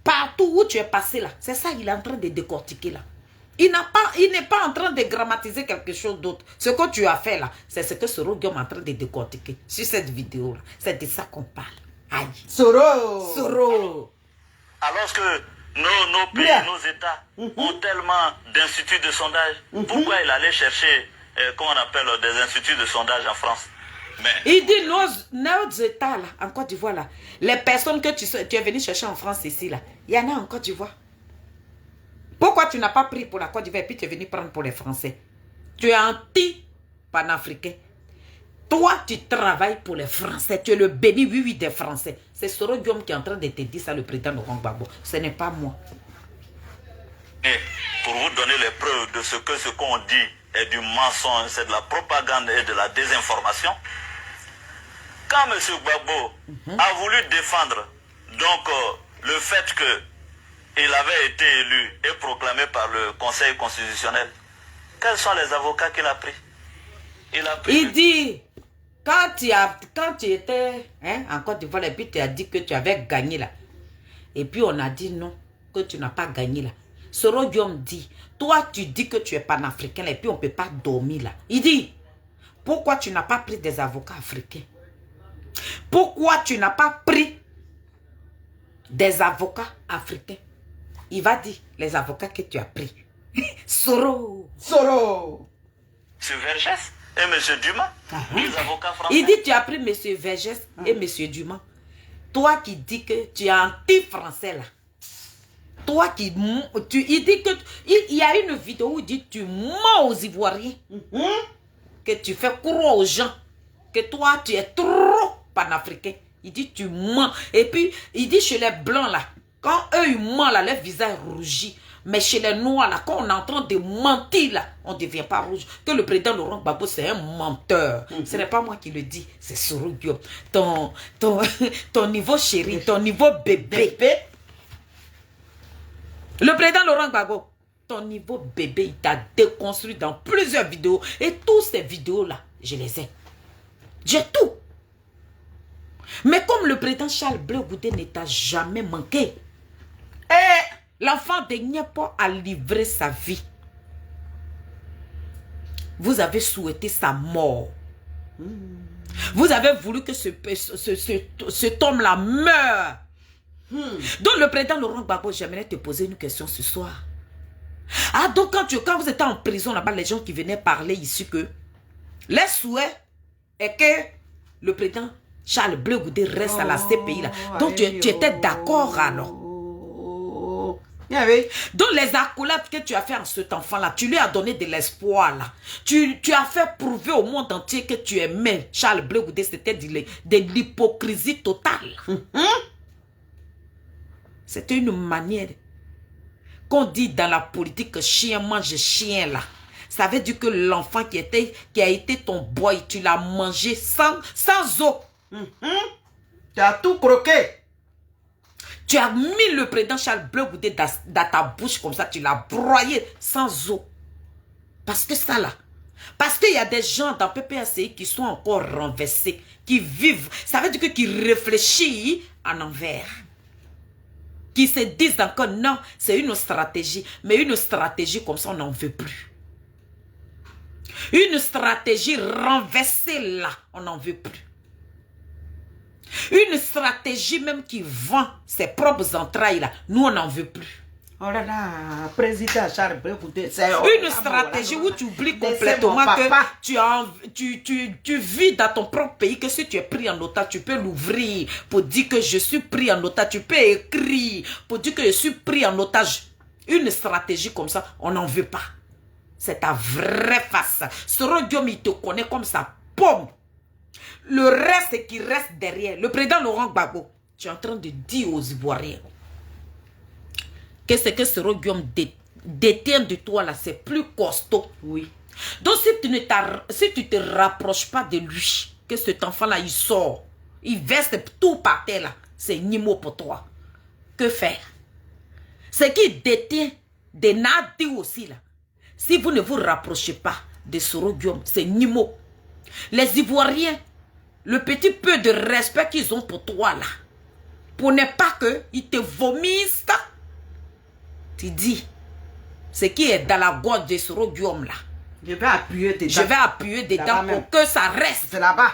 partout où tu es passé là, c'est ça qu'il est en train de décortiquer là. Il n'est pas en train de grammatiser quelque chose d'autre. Ce que tu as fait là, c'est ce que Soro Guillaume est en train de décortiquer sur cette vidéo là. C'est de ça qu'on parle. Aïe. Soro. Alors que nos pays, nos États ont tellement d'instituts de sondage, pourquoi il allait chercher, comment on appelle, des instituts de sondage en France? Mais il dit nos États là, en Côte d'Ivoire là, les personnes que tu es venu chercher en France ici là, il y en a en Côte d'Ivoire. Pourquoi tu n'as pas pris pour la Côte d'Ivoire et puis tu es venu prendre pour les Français? Tu es anti-panafricain. Toi, tu travailles pour les Français. Tu es le béni, oui, oui, des Français. C'est Soro Guillaume qui est en train de te dire ça, le président Laurent Gbagbo. Ce n'est pas moi. Et pour vous donner les preuves de ce qu'on dit est du mensonge, c'est de la propagande et de la désinformation. Quand M. Gbagbo a voulu défendre donc le fait qu'il avait été élu et proclamé par le Conseil constitutionnel, quels sont les avocats qu'il a pris? Il dit, quand tu étais en Côte d'Ivoire, et puis tu as dit que tu avais gagné là. Et puis on a dit non, que tu n'as pas gagné là. Soro Guillaume dit, toi tu dis que tu es panafricain et puis on ne peut pas dormir là. Il dit, pourquoi tu n'as pas pris des avocats africains? Pourquoi tu n'as pas pris des avocats africains? Il va dire, les avocats que tu as pris. Soro. M. Vergès et M. Dumas, les avocats français. Il dit, tu as pris M. Vergès et M. Dumas. Toi qui dis que tu es anti-français là. Toi qui... il dit que... Il y a une vidéo où il dit, tu mens aux Ivoiriens. Que tu fais croire aux gens que toi, tu es trop panafricain. Il dit, tu mens. Et puis, il dit chez les blancs là, quand eux, ils mentent là, leur visage rougit. Mais chez les noirs là, quand on est en train de mentir là, on ne devient pas rouge. Que le président Laurent Gbagbo, c'est un menteur. Ce n'est pas moi qui le dis, c'est Soro Guillaume. Ton niveau chéri, ton niveau bébé. Le président Laurent Gbagbo, ton niveau bébé, il t'a déconstruit dans plusieurs vidéos. Et toutes ces vidéos là, je les ai. J'ai tout. Mais comme le président Charles Blé Goudé ne t'a jamais manqué, l'enfant de Niépo a livré sa vie. Vous avez souhaité sa mort. Vous avez voulu que cet homme-là meure. Donc le président Laurent Gbagbo, j'aimerais te poser une question ce soir. Ah, donc quand vous étiez en prison là-bas, les gens qui venaient parler ici que les souhaits est que le président Charles Blé Goudé reste à la CPI là. Donc tu étais d'accord alors? Donc les accolades que tu as fait en cet enfant-là, tu lui as donné de l'espoir là. Tu as fait prouver au monde entier que tu aimais Charles Blé Goudé. C'était de l'hypocrisie totale. C'était une manière qu'on dit dans la politique que chien mange chien là. Ça veut dire que l'enfant qui a été ton boy, tu l'as mangé sans eau. Tu as tout croqué. Tu as mis le président Charles Blé Goudé dans ta bouche comme ça, tu l'as broyé sans eau. Parce que ça là, parce qu'il y a des gens dans PPACI qui sont encore renversés, qui vivent, ça veut dire que qui réfléchissent en envers. Qui se disent encore non, c'est une stratégie. Mais une stratégie comme ça, on n'en veut plus. Une stratégie renversée là, on n'en veut plus. Une stratégie même qui vend ses propres entrailles là, nous on n'en veut plus. Oh là là, président Charles Blé Goudé, c'est une stratégie où tu oublies complètement que tu vis dans ton propre pays, que si tu es pris en otage, tu peux l'ouvrir pour dire que je suis pris en otage. Tu peux écrire pour dire que je suis pris en otage. Une stratégie comme ça, on n'en veut pas. C'est ta vraie face. Soro Guillaume, il te connaît comme sa pomme. Le reste qui reste derrière, le président Laurent Gbagbo, tu es en train de dire aux Ivoiriens que ce que Soro Guillaume détient de toi là, c'est plus costaud. Oui. Donc si tu ne te rapproches pas de lui, que cet enfant là il sort, il verse tout par terre là, c'est Nimo pour toi. Que faire? Ce qui détient des Nadi aussi là, si vous ne vous rapprochez pas de Soro Guillaume, c'est Nimo. Les Ivoiriens, le petit peu de respect qu'ils ont pour toi là, pour ne pas qu'ils te vomissent, tu dis, ce qui est dans la gorge de Soro Guillaume là, je vais appuyer dedans. Je vais appuyer dedans pour que ça reste. C'est là-bas.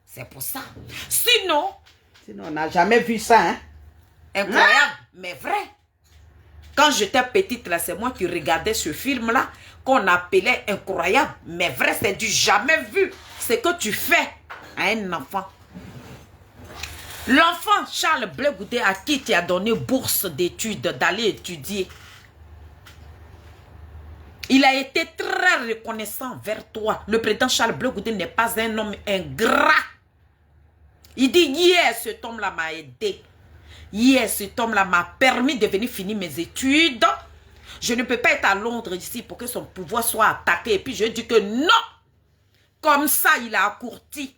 C'est pour ça. Sinon, on n'a jamais vu ça, hein? Incroyable, mais vrai. Quand j'étais petite là, c'est moi qui regardais ce film là, qu'on appelait incroyable, mais vrai, c'est du jamais vu. Ce que tu fais à un enfant. L'enfant Charles Blé Goudé à qui tu as donné bourse d'études d'aller étudier. Il a été très reconnaissant vers toi. Le président Charles Blé Goudé n'est pas un homme ingrat. Il dit, hier, cet homme-là m'a aidé. Hier, cet homme-là m'a permis de venir finir mes études. Je ne peux pas être à Londres ici pour que son pouvoir soit attaqué. Et puis je dis que non. Comme ça, il a accourci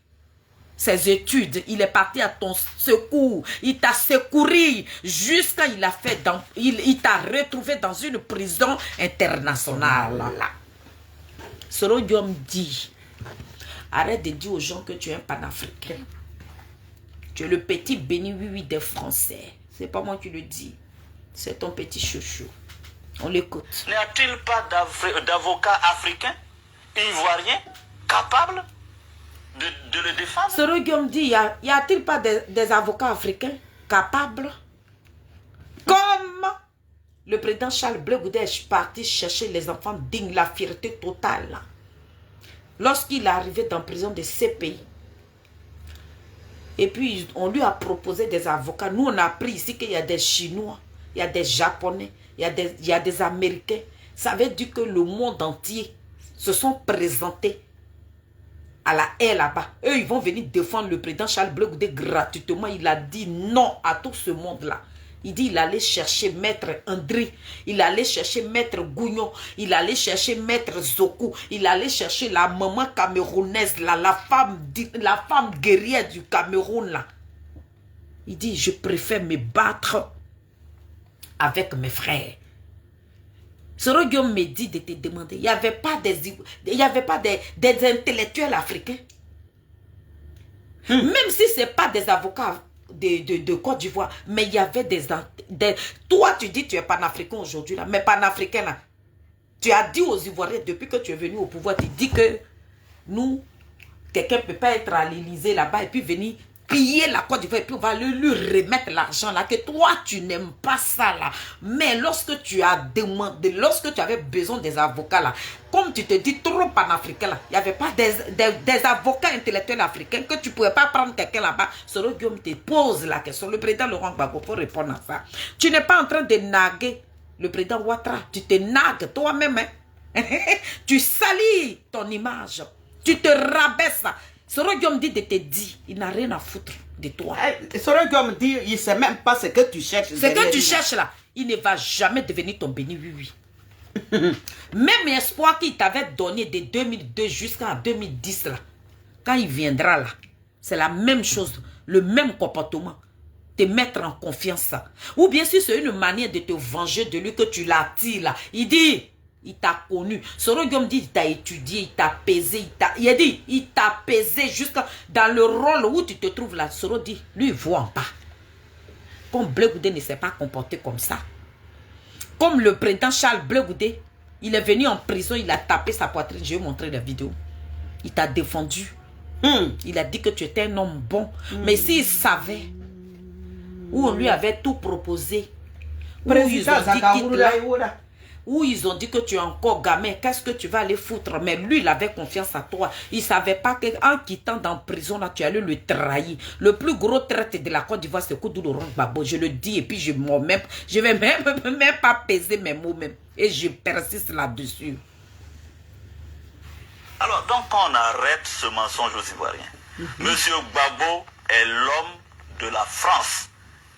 ses études. Il est parti à ton secours. Il t'a secouru jusqu'à il a fait il t'a retrouvé dans une prison internationale. Soro Diom dit, arrête de dire aux gens que tu es un panafricain. Tu es le petit béni oui des Français. C'est pas moi qui le dis. C'est ton petit chouchou. On l'écoute. N'y a-t-il pas d'avocats africains, ivoiriens, capables de le défendre? Soro Diom dit, y a-t-il pas des avocats africains capables? Comme le président Charles Blé Goudé est parti chercher les enfants dignes, la fierté totale. Lorsqu'il est arrivé dans la prison de CPI, et puis on lui a proposé des avocats. Nous, on a appris ici qu'il y a des Chinois, il y a des Japonais, il y a des Américains. Ça veut dire que le monde entier se sont présentés à la haie là-bas. Eux, ils vont venir défendre le président Charles Blé Goudé gratuitement. Il a dit non à tout ce monde-là. Il dit il allait chercher Maître André, il allait chercher Maître Gougnon, il allait chercher Maître Zokou, il allait chercher la maman camerounaise, là, la femme guerrière du Cameroun. Là. Il dit je préfère me battre avec mes frères. Soro Diom me dit de te demander, il n'y avait pas des intellectuels africains. Même si ce n'est pas des avocats de Côte d'Ivoire, mais il y avait des... Toi, tu dis tu es panafricain aujourd'hui, là, mais panafricain, là, tu as dit aux Ivoiriens, depuis que tu es venu au pouvoir, tu dis que nous, quelqu'un ne peut pas être à l'Élysée là-bas et puis venir piller la Côte d'Ivoire et puis on va lui remettre l'argent là, que toi, tu n'aimes pas ça là. Mais lorsque tu as demandé, lorsque tu avais besoin des avocats là, comme tu te dis trop panafricain là, il n'y avait pas des avocats intellectuels africains que tu ne pouvais pas prendre quelqu'un là-bas. Soro Diom te pose la question. Le président Laurent Gbagbo pour répondre à ça. Tu n'es pas en train de naguer le président Ouattara. Tu te nagues toi-même. Hein? Tu salis ton image. Tu te rabaisses. Soro Diom dit de te dire, il n'a rien à foutre de toi. Soro Diom dit, il ne sait même pas ce que tu cherches. Ce que tu cherches là, il ne va jamais devenir ton béni oui. Même espoir qu'il t'avait donné de 2002 jusqu'à 2010 là, quand il viendra là, c'est la même chose, le même comportement. Te mettre en confiance. Ou bien si c'est une manière de te venger de lui que tu l'attires là. Il dit... Il t'a connu. Soro Diom dit, il t'a étudié, il t'a pesé, il t'a pesé jusqu'à dans le rôle où tu te trouves là. Soro dit, lui, il voit pas. Comme Blé Goudé ne s'est pas comporté comme ça. Comme le président Charles Blé Goudé, il est venu en prison, il a tapé sa poitrine. Je vais vous montrer la vidéo. Il t'a défendu. Il a dit que tu étais un homme bon. Mais s'il savait où on lui avait tout proposé, où ils ont dit quitte là, où ils ont dit que tu es encore gamin, qu'est-ce que tu vas aller foutre? Mais lui, il avait confiance à toi. Il ne savait pas qu'en quittant dans la prison, là, tu allais le trahir. Le plus gros traite de la Côte d'Ivoire, c'est Koudou Laurent Gbagbo. Je le dis et puis je ne vais même pas peser mes mots même. Et je persiste là-dessus. Alors, donc, on arrête ce mensonge aux Ivoiriens. Monsieur Gbagbo est l'homme de la France.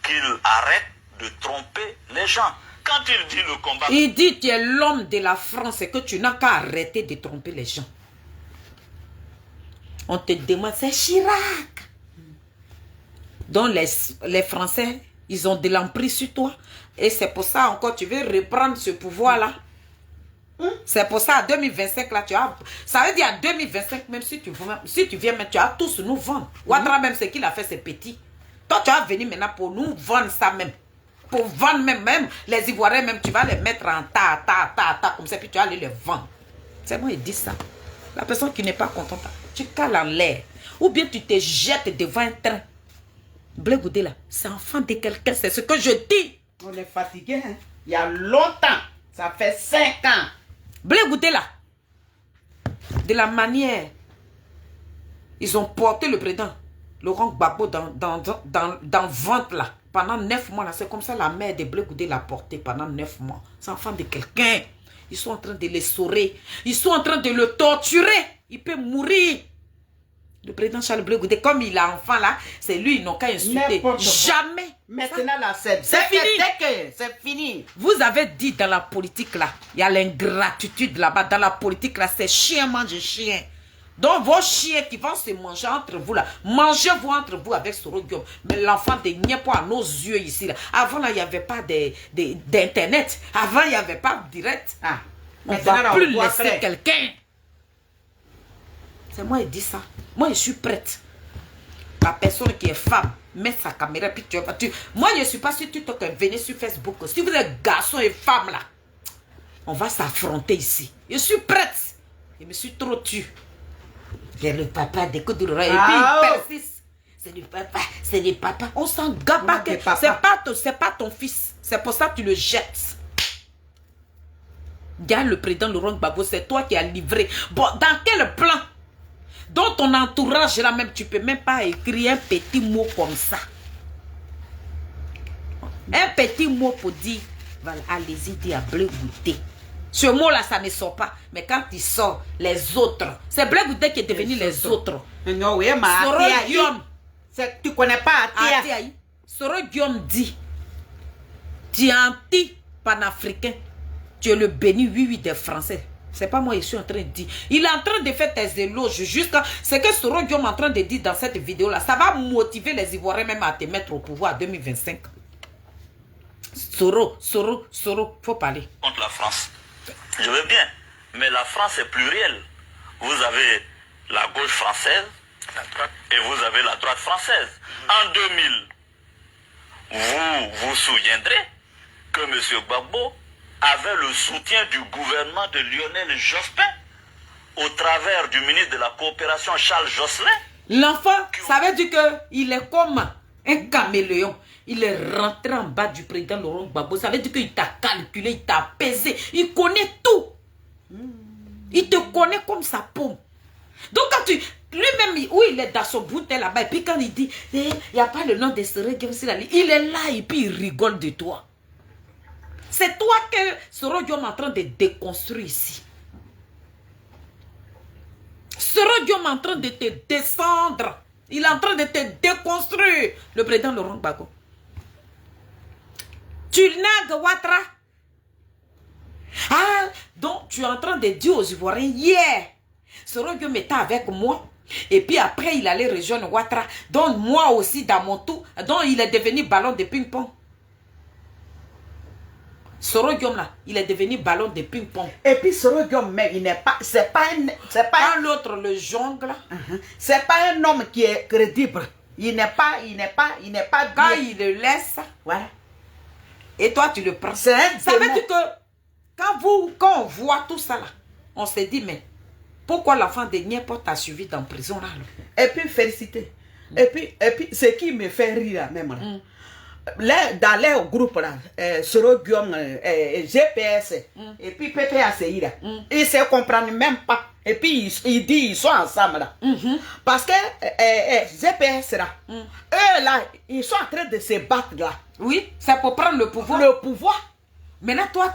Qu'il arrête de tromper les gens. Quand il dit le combat... Il dit tu es l'homme de la France et que tu n'as qu'à arrêter de tromper les gens. On te demande, c'est Chirac. Donc les Français, ils ont de l'emprise sur toi. Et c'est pour ça encore, tu veux reprendre ce pouvoir-là. C'est pour ça, en 2025, là, tu as... Ça veut dire, en 2025, même si tu viens, tu as tous nous vendre. Ouattara, même ce qu'il a fait, c'est petit. Toi, tu vas venir maintenant pour nous vendre ça même. Pour vendre même les Ivoiriens, même, tu vas les mettre en tas, comme ça, puis tu vas aller les vendre. C'est moi, il dit ça. La personne qui n'est pas contente, tu cales en l'air. Ou bien tu te jettes devant un train. Blé Goudé, là, c'est enfant de quelqu'un, c'est ce que je dis. On est fatigué, hein? Il y a longtemps. Ça fait 5 ans. Blé Goudé, là, de la manière, ils ont porté le président Laurent Gbagbo dans vente, là. Pendant 9 mois, là, c'est comme ça la mère de Blé Goudé l'a porté pendant 9 mois. C'est enfant de quelqu'un. Ils sont en train de l'essorer. Ils sont en train de le torturer. Il peut mourir. Le président Charles Blé Goudé, comme il a enfant là, c'est lui, ils n'ont qu'à insulter. Jamais. Maintenant là, c'est fini. C'est fini. Vous avez dit dans la politique là, il y a l'ingratitude là-bas. Dans la politique là, c'est chien mange chien. Donc vos chiens qui vont se manger entre vous là, mangez-vous entre vous avec Soro Guillaume. Mais l'enfant de Niépo à nos yeux ici là. Avant là, il n'y avait pas d'internet. Avant, il n'y avait pas de direct. Ah. On ne va plus laisser quelqu'un. C'est moi qui dis ça. Moi, je suis prête. La personne qui est femme, met sa caméra, puis tu vas... Moi, je ne suis pas sur TikTok, venez sur Facebook. Si vous êtes garçon et femme, là, on va s'affronter ici. Je suis prête. Je me suis trop tue. J'ai le papa des coups de l'oreille. Et puis, il persiste. C'est du papa, c'est du papa. On s'en garde pas. C'est pas ton fils. C'est pour ça que tu le jettes. Regarde le président Laurent Gbagbo, c'est toi qui as livré. Bon, dans quel plan? Dans ton entourage là même, tu peux même pas écrire un petit mot comme ça. Un petit mot pour dire, voilà, allez-y, dis à Blé Goudé. Ce mot-là, ça ne sort pas. Mais quand il sort, les autres, c'est Blé Goudé qui est devenu les autres. Non, oui, mais Soro Guillaume. Tu connais pas Atia. Soro Guillaume dit, tu es anti-panafricain. Tu es le béni, oui, des Français. C'est pas moi, je suis en train de dire. Il est en train de faire tes éloges jusqu'à... Ce que Soro Guillaume est en train de dire dans cette vidéo-là, ça va motiver les Ivoiriens même à te mettre au pouvoir en 2025. Soro, faut parler. Contre la France. Je veux bien, mais la France est plurielle. Vous avez la gauche française et vous avez la droite française. En 2000, vous vous souviendrez que M. Gbagbo avait le soutien du gouvernement de Lionel Jospin au travers du ministre de la Coopération Charles Jocelyn. L'enfant, ça veut dire qu'il est comme un caméléon. Il est rentré en bas du président Laurent Gbagbo. Ça veut dire qu'il t'a calculé, il t'a pesé. Il connaît tout. Il te connaît comme sa paume. Donc quand tu... Lui-même, où il est dans son bouteille là-bas, et puis quand il dit, il n'y a pas le nom de Soro Guillaume, il est là et puis il rigole de toi. C'est toi que Soro Guillaume est en train de déconstruire ici. Soro Guillaume est en train de te descendre. Il est en train de te déconstruire. Le président Laurent Gbagbo. Tu nagues Ouattara. Ah, donc tu es en train de dire aux Ivoiriens, hier, Soro Guillaume était avec moi. Et puis après, il allait rejoindre Ouattara. Donc moi aussi, dans mon tour, donc il est devenu ballon de ping-pong. Soro Guillaume là, il est devenu ballon de ping-pong. Et puis Soro Guillaume, mais il n'est pas, c'est pas l'autre le jongle. C'est pas un homme qui est crédible. Il n'est pas quand bien. il le laisse, Voilà. Et toi tu le prends. Ça veut dire que quand on voit tout ça là, on se dit mais pourquoi l'enfant de Niépo t'a suivi dans la prison là? Et puis féliciter. Et puis ce qui me fait rire même là. Dans les groupes là, Soro Guillaume, GPS, et puis PPACI là, ils ne se comprennent même pas. Et puis ils disent ils sont ensemble là. Parce que GPS là, eux là, ils sont en train de se battre là. Oui, c'est pour prendre le pouvoir. Le pouvoir. Maintenant toi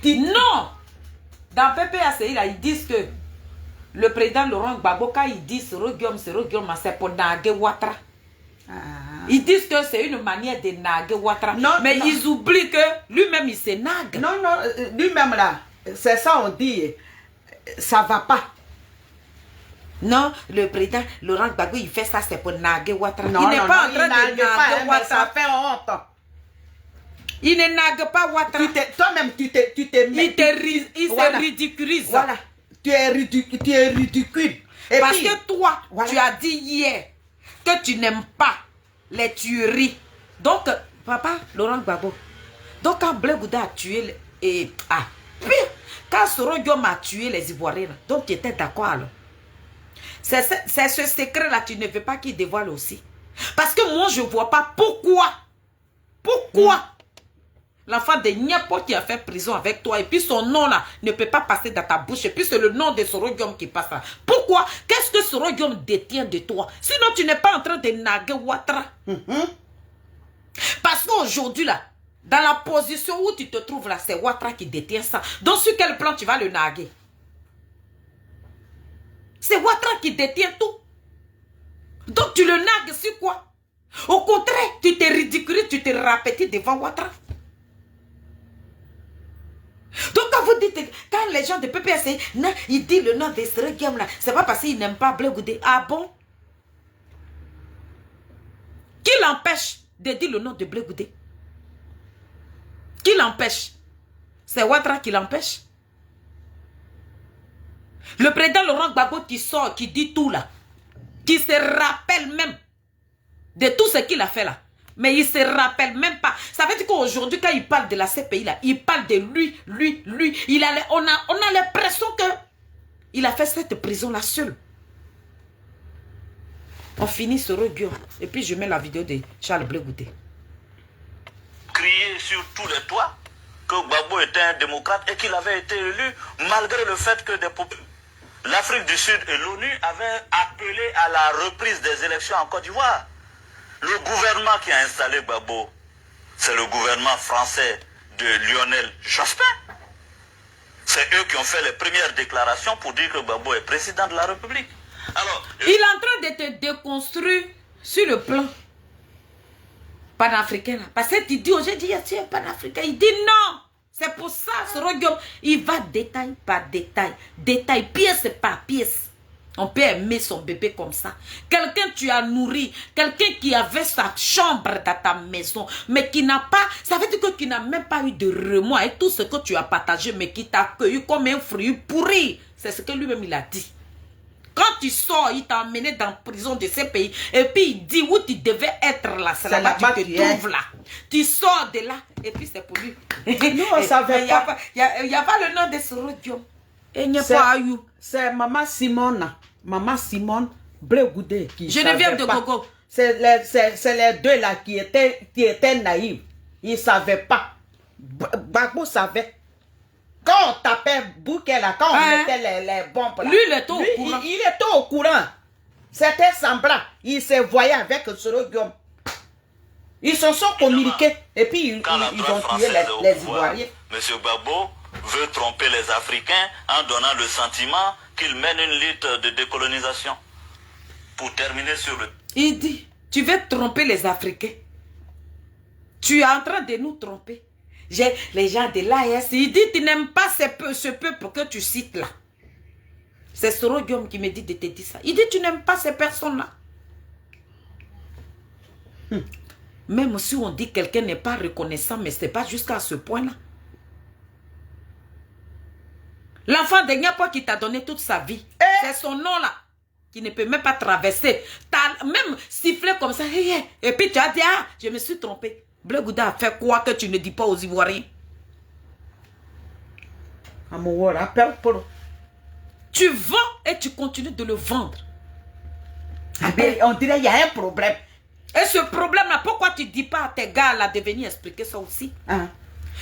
non. Dans PPACI là, ils disent que le président Laurent Gbagbo, quand il dit Soro Guillaume, c'est pour naguer Ouattara. Ils disent que c'est une manière de naguer Ouattara. Mais ils oublient que lui-même il se nague. Non, lui-même là, c'est ça on dit, ça va pas. Non, le président Laurent Gbagbo, il fait ça, c'est pour naguer Ouattara. Non, il n'est pas en train de naguer Ouattara. Ça fait honte. Il ne nague pas Ouattara. Toi-même, tu te mets. Il se ridiculise. Voilà. Tu es ridicule. Et parce puis, que toi, tu as dit hier que tu n'aimes pas les tueries. Donc, papa, Laurent Gbagbo, donc quand Blé Goudé a tué, quand Soro Guillaume a tué les Ivoiriens, donc tu étais d'accord alors. C'est ce secret-là, tu ne veux pas qu'il dévoile aussi. Parce que moi, je ne vois pas pourquoi l'enfant de Niépo qui a fait prison avec toi et puis son nom là ne peut pas passer dans ta bouche et puis c'est le nom de Soro Guillaume qui passe là. Pourquoi? Qu'est-ce que Soro Guillaume détient de toi? Sinon tu n'es pas en train de naguer Ouattara. Parce qu'aujourd'hui là, Dans la position où tu te trouves là, c'est Ouattara qui détient ça. Donc sur quel plan tu vas le narguer? C'est Ouattara qui détient tout. Donc tu le nargues sur quoi? Au contraire, tu te ridiculises, tu te rappelles devant Ouattara. Donc quand vous dites, quand les gens de PPS, ils disent le nom de ce game là, c'est pas parce qu'ils n'aiment pas Blé Goudé. Ah bon? Qui l'empêche de dire le nom de Blé Goudé? Qui l'empêche? C'est Ouattara qui l'empêche. Le président Laurent Gbagbo qui sort, qui dit tout là, qui se rappelle même de tout ce qu'il a fait là. Mais il ne se rappelle même pas. Ça veut dire qu'aujourd'hui, quand il parle de la CPI là, il parle de lui. On a l'impression qu'il a fait cette prison là seul. On finit ce regard. Et puis je mets la vidéo de Charles Blé Goudé. Crier sur tous les toits que Gbagbo était un démocrate et qu'il avait été élu malgré le fait que l'Afrique du Sud et l'ONU avaient appelé à la reprise des élections en Côte d'Ivoire. Le gouvernement qui a installé Gbagbo, c'est le gouvernement français de Lionel Jospin. C'est eux qui ont fait les premières déclarations pour dire que Gbagbo est président de la République. Alors, il est en train de te déconstruire sur le plan panafricain. Parce que tu dis, aujourd'hui, tu es panafricain. Il dit non. C'est pour ça, ce regard, il va détail par détail. Détail, pièce par pièce. On peut aimer son bébé comme ça. Quelqu'un tu as nourri, quelqu'un qui avait sa chambre dans ta maison, mais qui n'a pas, ça veut dire que tu n'as même pas eu de remords et tout ce que tu as partagé, mais qui t'a accueilli comme un fruit pourri. C'est ce que lui-même il a dit. Quand tu sors, il t'a emmené dans la prison de ces pays, et puis il dit où tu devais être là, c'est là-bas tu te trouves là. Tu sors de là, et puis c'est pour lui. Nous, on ne savait pas. Il n'y a pas le nom de ce Dieu. Et il n'y a pas eu. C'est Maman Simone Blé Goudé qui Geneviève de Gogo. C'est les deux là qui étaient naïfs. Ils ne savaient pas. Gbagbo savait. Quand on tapait bouquet là, quand on mettait les bombes là, lui, il était au courant. Il était au courant. C'était semblant. Il se voyait avec Soro Guillaume. Ils se sont communiqués. Et puis ils ont tué les Ivoiriens. M. Gbagbo veut tromper les Africains en donnant le sentiment qu'il mène une lutte de décolonisation. Pour terminer sur le... Il dit, tu veux tromper les Africains. Tu es en train de nous tromper. J'ai les gens de l'AS, il dit, tu n'aimes pas ce peuple que tu cites là. C'est Soro Guillaume qui me dit de te dire ça. Il dit, tu n'aimes pas ces personnes-là. Même si on dit que quelqu'un n'est pas reconnaissant, mais ce n'est pas jusqu'à ce point-là. L'enfant de Niapo qui t'a donné toute sa vie, c'est son nom là, qui ne peut même pas traverser. T'as même sifflé comme ça, et puis tu as dit, ah, je me suis trompé. Blé Goudé a fait quoi que tu ne dis pas aux Ivoiriens? Tu vends et tu continues de le vendre. On dirait qu'il y a un problème. Et ce problème-là, pourquoi tu ne dis pas à tes gars là de venir expliquer ça aussi?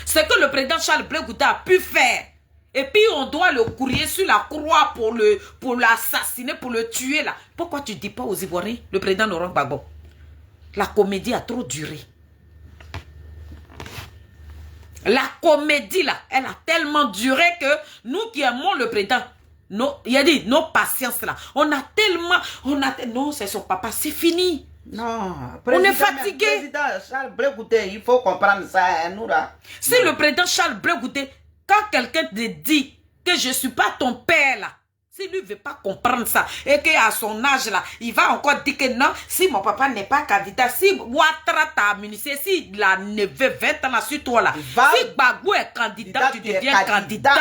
Ce que le président Charles Blé Goudé a pu faire. Et puis on doit le courrier sur la croix pour l'assassiner, pour le tuer là. Pourquoi tu ne dis pas aux Ivoiriens, le président Laurent Gbagbo? La comédie a trop duré. La comédie là, elle a tellement duré que nous qui aimons le président, il a dit, nos patiences là, on a tellement, non, c'est son papa, c'est fini. Non, on est fatigué. Président Charles Blé Goudé, il faut comprendre ça, nous là. Si le président Charles Blé Goudé, quand quelqu'un te dit que je ne suis pas ton père là, si lui ne veut pas comprendre ça, et qu'à son âge là, il va encore dire que non, si mon papa n'est pas candidat, si Ouattara t'a munissé, si la neveu 20 ans là sur toi là, si Gbagbo est candidat, tu deviens candidat.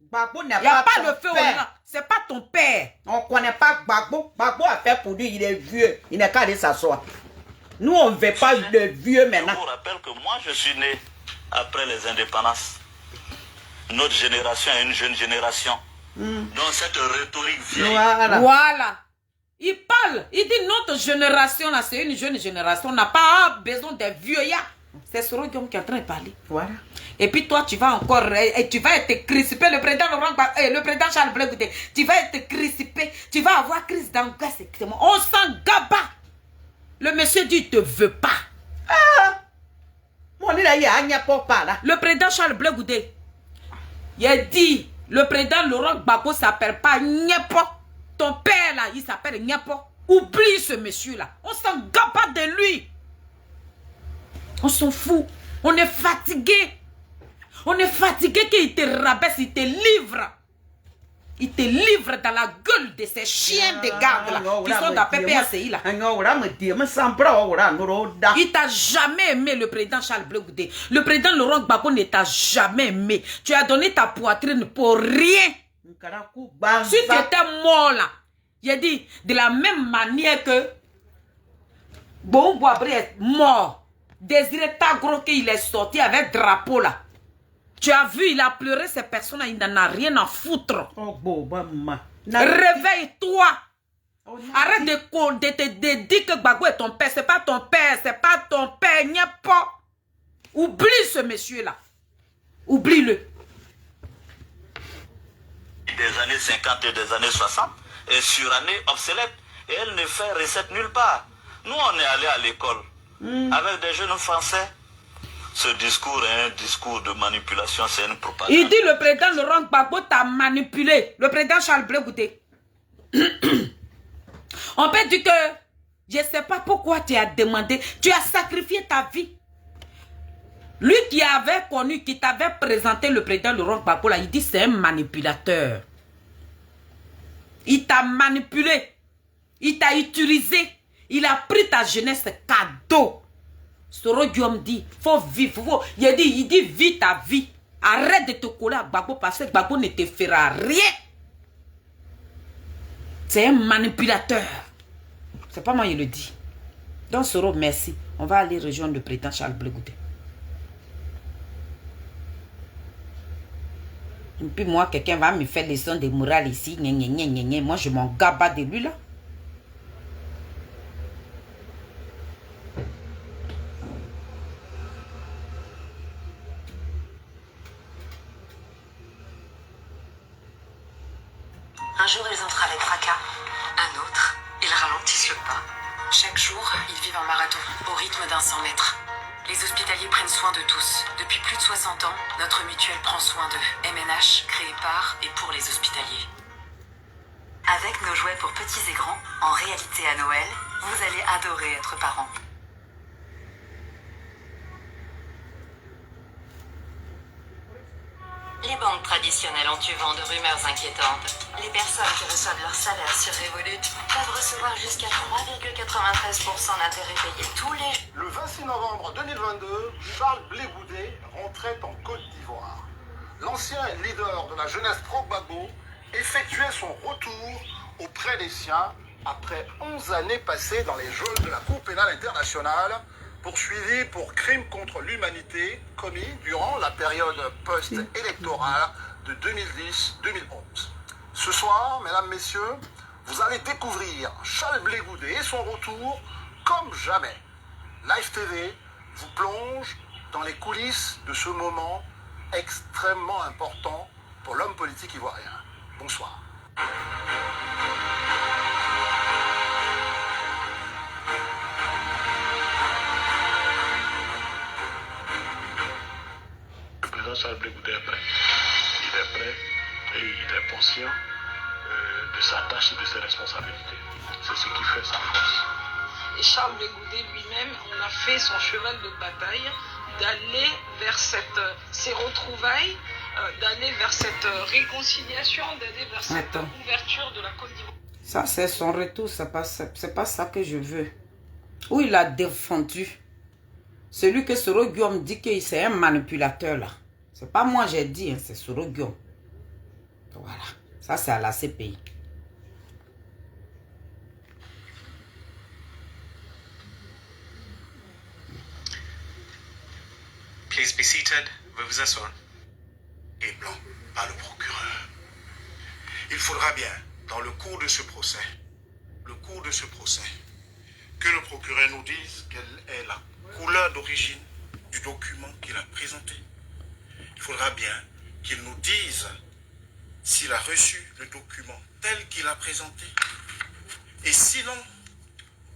Gbagbo n'est pas ton père. Il n'y a pas le feu au nom. C'est pas ton père. On ne connaît pas Gbagbo. Gbagbo a fait pour lui, il est vieux. Il n'est qu'à aller s'asseoir. Nous, on ne veut pas le vieux maintenant. Je vous rappelle que moi, je suis né après les indépendances. Notre génération est une jeune génération. Donc cette rhétorique vieille. Voilà. Il parle. Il dit notre génération là, c'est une jeune génération. On n'a pas besoin des vieux. C'est Soro Guillaume qui est en train de parler. Voilà. Et puis toi, tu vas encore, et tu vas être crispé. Le président Laurent Gbagbo, le président Charles Blé Goudé, tu vas être crispé. Tu vas avoir crise d'angoisse. On s'en gaba. Le monsieur dit, il ne te veut pas. Mon il Le président Charles Blé Goudé. Il a dit, le président Laurent Gbagbo s'appelle pas Nyepo. Ton père là, il s'appelle Nyepo. Oublie ce monsieur là. On s'en garde pas de lui. On s'en fout. On est fatigué. On est fatigué qu'il te rabaisse, il te livre. Il te livre dans la gueule de ces chiens de garde là, qui sont dans PPACI là. Il t'a jamais aimé, le président Charles Blé Goudé. Le président Laurent Gbagbo ne t'a jamais aimé. Tu as donné ta poitrine pour rien. Si tu étais mort là, j'ai dit, de la même manière que Bon Boabré est mort. Désiré Tagro, qu'il est sorti avec drapeau là. Tu as vu, il a pleuré ces personnes-là, il n'en a rien à foutre. Réveille-toi. Arrête de dire que Gbagbo est ton père. C'est pas ton père, c'est pas ton père. Il n'y a pas. Oublie ce monsieur-là. Oublie-le. Des années 50 et des années 60 est surannée, obsolète. Et elle ne fait recette nulle part. Nous, on est allés à l'école avec des jeunes Français. Ce discours est un discours de manipulation, c'est une propagande. Il dit le président Laurent Gbagbo t'a manipulé. Le président Charles Blé Goudé. On peut dire que je ne sais pas pourquoi tu as demandé. Tu as sacrifié ta vie. Lui qui avait connu, qui t'avait présenté le président Laurent Gbagbo, là, il dit c'est un manipulateur. Il t'a manipulé. Il t'a utilisé. Il a pris ta jeunesse cadeau. Soro Guillaume dit, faut vivre. Il dit, vis ta vie. Arrête de te coller à Gbagbo parce que Gbagbo ne te fera rien. C'est un manipulateur. C'est pas moi qui le dis. Donc Soro, merci. On va aller rejoindre le président Charles Blé Goudé. Et puis moi, quelqu'un va me faire leçon de morale ici. Moi, je m'en gaba de lui là. Un jour, ils entrent avec fracas. Un autre, ils ralentissent le pas. Chaque jour, ils vivent en marathon, au rythme d'un 100 mètres. Les hospitaliers prennent soin de tous. Depuis plus de 60 ans, notre mutuelle prend soin d'eux. MNH, créé par et pour les hospitaliers. Avec nos jouets pour petits et grands, en réalité à Noël, vous allez adorer être parents. Les banques traditionnelles ont eu vent de rumeurs inquiétantes. Les personnes qui reçoivent leur salaire sur Revolut peuvent recevoir jusqu'à 3,93% d'intérêts payés tous les jours. Le 26 novembre 2022, Charles Blé Goudé rentrait en Côte d'Ivoire. L'ancien leader de la jeunesse pro-Gbagbo effectuait son retour auprès des siens après 11 années passées dans les geôles de la Cour pénale internationale, poursuivi pour crimes contre l'humanité commis durant la période post-électorale de 2010-2011. Ce soir, mesdames, messieurs, vous allez découvrir Charles Blé Goudé et son retour comme jamais. Live TV vous plonge dans les coulisses de ce moment extrêmement important pour l'homme politique ivoirien. Bonsoir. Charles Blé Goudé est prêt. Il est prêt et il est conscient de sa tâche et de ses responsabilités. C'est ce qui fait sa force. Et Charles Blé Goudé lui-même, on a fait son cheval de bataille d'aller vers ces retrouvailles, d'aller vers cette réconciliation, d'aller vers cette ouverture de la Côte d'Ivoire. Ça, c'est son retour, c'est pas ça que je veux. Où il a défendu. Celui que Soro Guillaume dit que c'est un manipulateur là. C'est pas moi j'ai dit, hein, c'est Soro Guillaume. Voilà. Ça c'est à la CPI. Please be seated. Veuillez vous asseoir. Et blanc, pas le procureur. Il faudra bien, dans le cours de ce procès, que le procureur nous dise quelle est la couleur d'origine du document qu'il a présenté. Il faudra bien qu'il nous dise s'il a reçu le document tel qu'il a présenté et sinon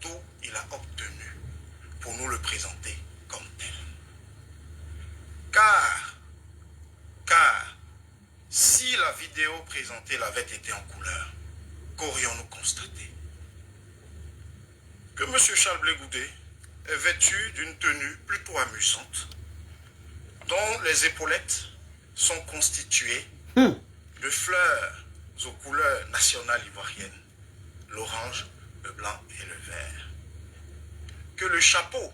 d'où il a obtenu pour nous le présenter comme tel. vidéo présentée l'avait été en couleur, qu'aurions-nous constaté? Que M. Charles Blé Goudé est vêtu d'une tenue plutôt amusante, dont les épaulettes sont constituées de fleurs aux couleurs nationales ivoiriennes, l'orange, le blanc et le vert. Que le chapeau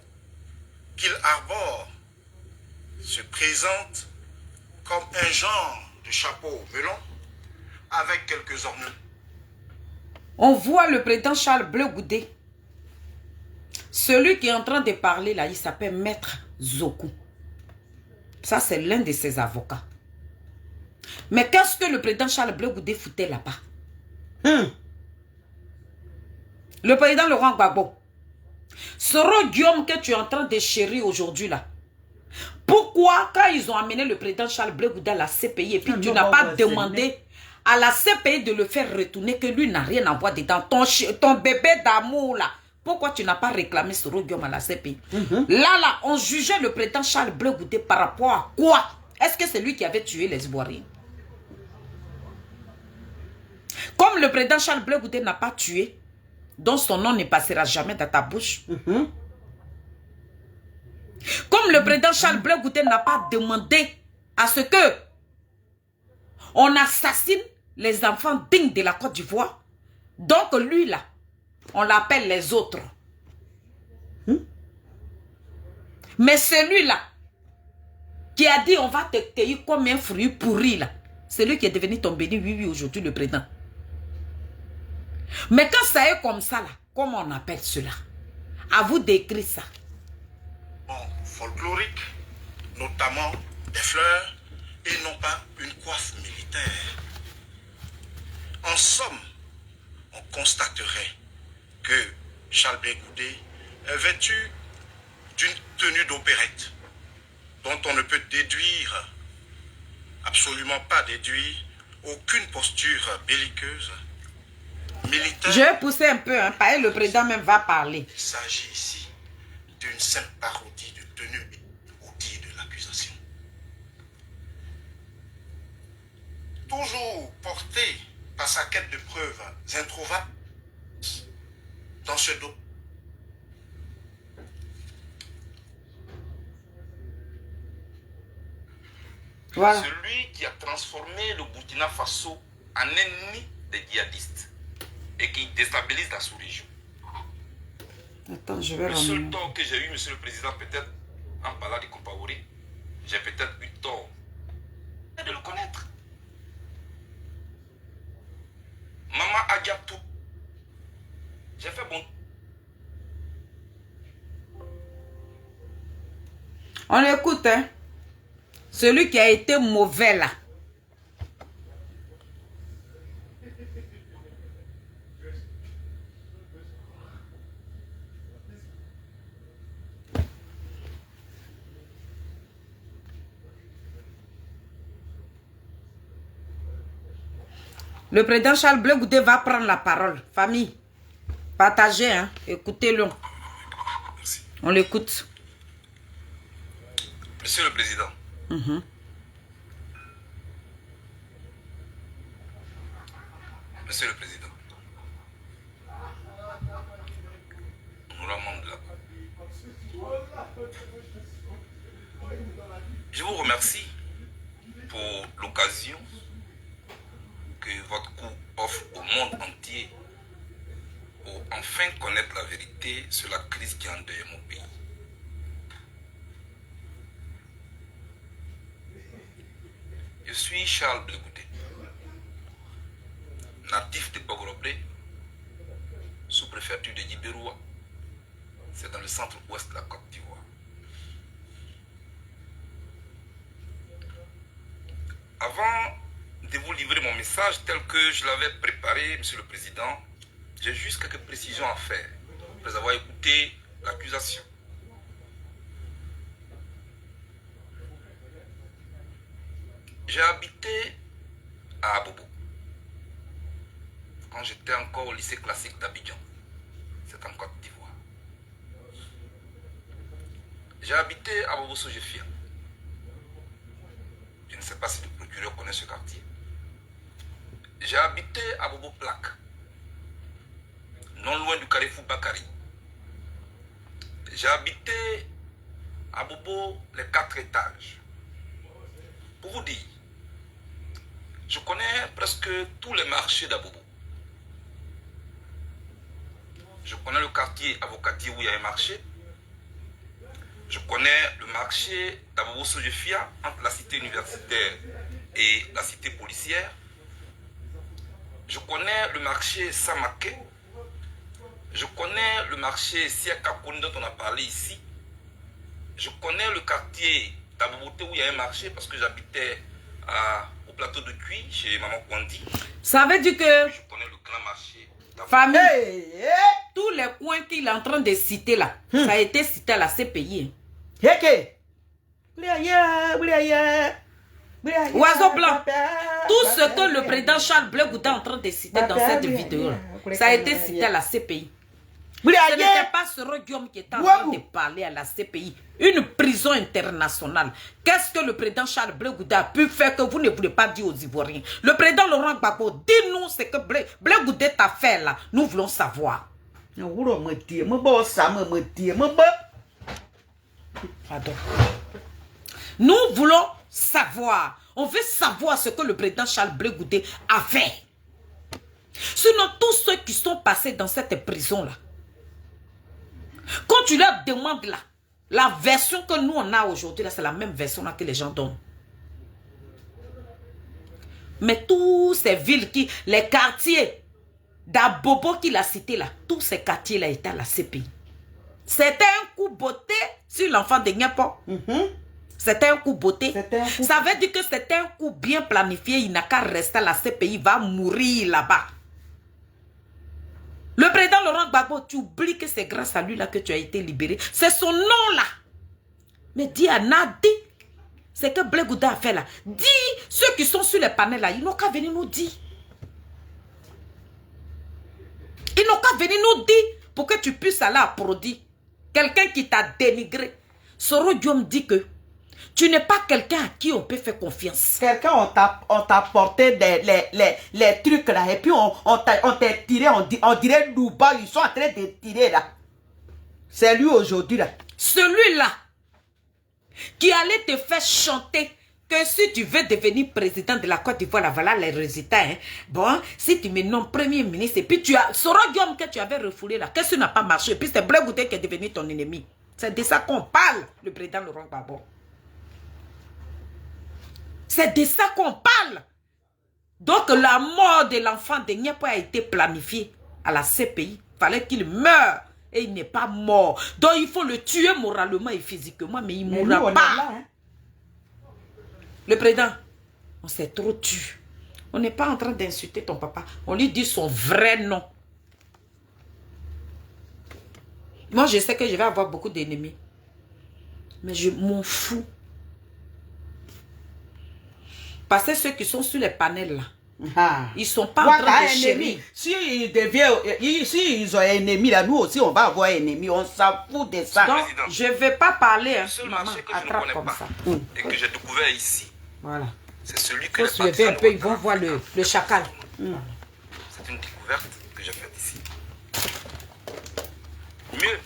qu'il arbore se présente comme un genre de chapeau melon avec quelques ornements. On voit le président Charles Blé Goudé. Celui qui est en train de parler là, il s'appelle Maître Zokou. Ça, c'est l'un de ses avocats. Mais qu'est-ce que le président Charles Blé Goudé foutait là-bas? Le président Laurent Gbagbo. Ce Guillaume que tu es en train de chérir aujourd'hui là. Pourquoi quand ils ont amené le président Charles Blé Goudé à la CPI et puis tu n'as pas demandé à la CPI de le faire retourner, que lui n'a rien à voir dedans? Ton bébé d'amour là. Pourquoi tu n'as pas réclamé ce Guillaume à la CPI? Là, on jugeait le président Charles Blé Goudé par rapport à quoi? Est-ce que c'est lui qui avait tué les Ivoiriens? Comme le président Charles Blé Goudé n'a pas tué, donc son nom ne passera jamais dans ta bouche. Comme le président Charles Blé Goudé n'a pas demandé à ce que on assassine les enfants dignes de la Côte d'Ivoire, donc lui là, on l'appelle les autres. Mais celui-là, qui a dit on va te cueillir comme un fruit pourri là, c'est lui qui est devenu ton béni, oui, aujourd'hui le président. Mais quand ça est comme ça là, comment on appelle cela? À vous d'écrire ça. Bon, folklorique, notamment des fleurs et non pas une coiffe militaire. En somme, on constaterait que Charles Blé Goudé est vêtu d'une tenue d'opérette dont on ne peut déduire, absolument pas déduire, aucune posture belliqueuse, militaire. Je vais pousser un peu, hein, parce que le président même va parler. Il s'agit ici d'une simple parodie de tenue outil de l'accusation. Toujours porté par sa quête de preuves introuvables dans ce dos. Voilà. Celui qui a transformé le Burkina Faso en ennemi des djihadistes et qui déstabilise la sous-région. Attends, je vais Le ramener. seul tort que j'ai eu, monsieur le président, peut-être en parlant de Compaoré, j'ai peut-être eu tort de le connaître. Maman Adjaptou, j'ai fait bon. On écoute, hein. Celui qui a été mauvais là. Le président Charles Blé Goudé va prendre la parole. Famille, partagez, hein. Écoutez-le. On l'écoute. Monsieur le président, monsieur le président, honorable membre de la Cour, je vous remercie pour l'occasion que votre Cour offre au monde entier pour enfin connaître la vérité sur la crise qui endeuille mon pays. Je suis Charles Blé Goudé, natif de Bogroblé, sous-préfecture de Djibéroua. C'est dans le centre-ouest de la Côte d'Ivoire. Avant de vous livrer mon message tel que je l'avais préparé, Monsieur le Président, j'ai juste quelques précisions à faire après avoir écouté l'accusation. J'ai habité à Abobo quand j'étais encore au lycée classique d'Abidjan. C'est en Côte d'Ivoire. J'ai habité à Bobo Sojefia. Je ne sais pas si le procureur connaît ce quartier. j'ai habité à Bobo Plaque, non loin du Carrefour Bakari. J'ai habité à Bobo les 4 étages. Pour vous dire, je connais presque tous les marchés d'Abobo. Je connais le quartier Avocatier où il y a un marché. Je connais le marché d'Abobo Sojefia entre la cité universitaire et la cité policière. Je connais le marché Samake. Je connais le marché Siakakoni dont on a parlé ici. Je connais le quartier d'Aboboté où il y a un marché parce que j'habitais au plateau de Cuy chez Maman Kwandi. Ça veut dire que... Je connais le grand marché. Famille, tous les coins qu'il est en train de citer là, ça a été cité à la CPI. Oiseau blanc, tout ce que le président Charles Blé Gouda est en train de citer dans cette vidéo, ça a été cité à la CPI. Ce n'était pas ce Guillaume qui était en train de parler à la CPI. Une prison internationale. Qu'est-ce que le président Charles Blé Gouda a pu faire que vous ne voulez pas dire aux Ivoiriens? Le président Laurent Gbagbo, dis-nous ce que Blé Gouda t'a fait là. Nous voulons savoir. Pardon. Nous voulons savoir. On veut savoir ce que le président Charles Blé Gouda a fait. Sinon, tous ceux qui sont passés dans cette prison-là, quand tu leur demandes là, la version que nous on a aujourd'hui, c'est la même version là que les gens donnent. Mais tous ces villes, les quartiers d'Abobo qu'il a cité là, tous ces quartiers-là étaient à la CPI. C'était un coup beauté sur l'enfant de Nyapo. C'était un coup beauté. Ça veut dire que c'était un coup bien planifié. Il n'a qu'à rester à la CPI, il va mourir là-bas. Le président Laurent Gbagbo, tu oublies que c'est grâce à lui là que tu as été libéré. C'est son nom là. Mais dis à Nadi, c'est que Blé Gouda a fait là. Dis, ceux qui sont sur les panels là, ils n'ont qu'à venir nous dire. Ils n'ont qu'à venir nous dire pour que tu puisses aller à Prodi. Quelqu'un qui t'a dénigré. Soro Diom dit que tu n'es pas quelqu'un à qui on peut faire confiance. Quelqu'un, on t'a porté les trucs là, et puis on t'a tiré, on dirait Louba, ils sont en train de tirer là. C'est lui aujourd'hui là. Celui-là, qui allait te faire chanter que si tu veux devenir président de la Côte d'Ivoire, là, voilà les résultats. Hein. Bon, si tu me nommes premier ministre, et puis tu as, Soro Guillaume que tu avais refoulé là, qu'est-ce qui n'a pas marché? Et puis c'est Blé Gouda qui est devenu ton ennemi. C'est de ça qu'on parle, le président Laurent Gbagbo. C'est de ça qu'on parle. Donc la mort de l'enfant de Nyapo a été planifiée à la CPI. Il fallait qu'il meure et il n'est pas mort. Donc il faut le tuer moralement et physiquement, mais il ne mourra pas. Là, hein? Le président, on s'est trop tué. On n'est pas en train d'insulter ton papa. On lui dit son vrai nom. Moi, je sais que je vais avoir beaucoup d'ennemis. Mais je m'en fous. Parce que ceux qui sont sur les panels là, ils ne sont pas en train de chérir. Si ils ont ennemis là, nous aussi on va avoir ennemis. On s'en fout de ça. Donc, je ne vais pas parler. Le seul marché que je ne connais pas et que j'ai découvert ici, voilà. C'est celui que les un peu, ils vont voir le chacal. C'est une découverte que j'ai faite ici. Mieux,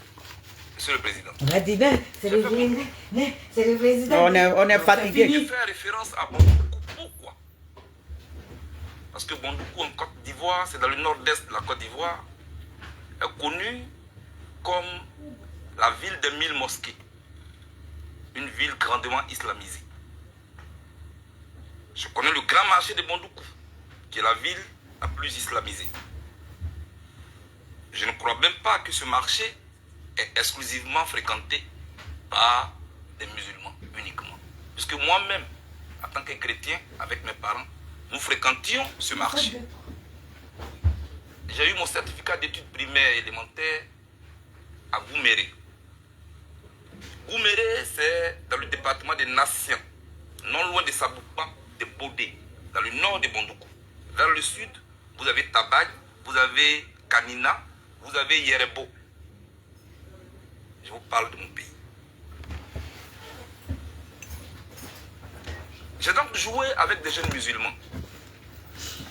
monsieur le président. On a dit, c'est le président. On est fatigué. Je fais référence à Bondoukou. Pourquoi? Parce que Bondoukou en Côte d'Ivoire, c'est dans le nord-est de la Côte d'Ivoire, est connu comme la ville des 1000 mosquées. Une ville grandement islamisée. Je connais le grand marché de Bondoukou, qui est la ville la plus islamisée. Je ne crois même pas que ce marché est exclusivement fréquenté par des musulmans uniquement. Puisque moi-même, en tant que chrétien, avec mes parents, nous fréquentions ce marché. J'ai eu mon certificat d'études primaires et élémentaires à Gouméré. Gouméré, c'est dans le département des Nations, non loin de Sabouba, de Bodé, dans le nord de Bondoukou. Vers le sud, vous avez Tabag, vous avez Kanina, vous avez Yerebo. Je vous parle de mon pays. J'ai donc joué avec des jeunes musulmans.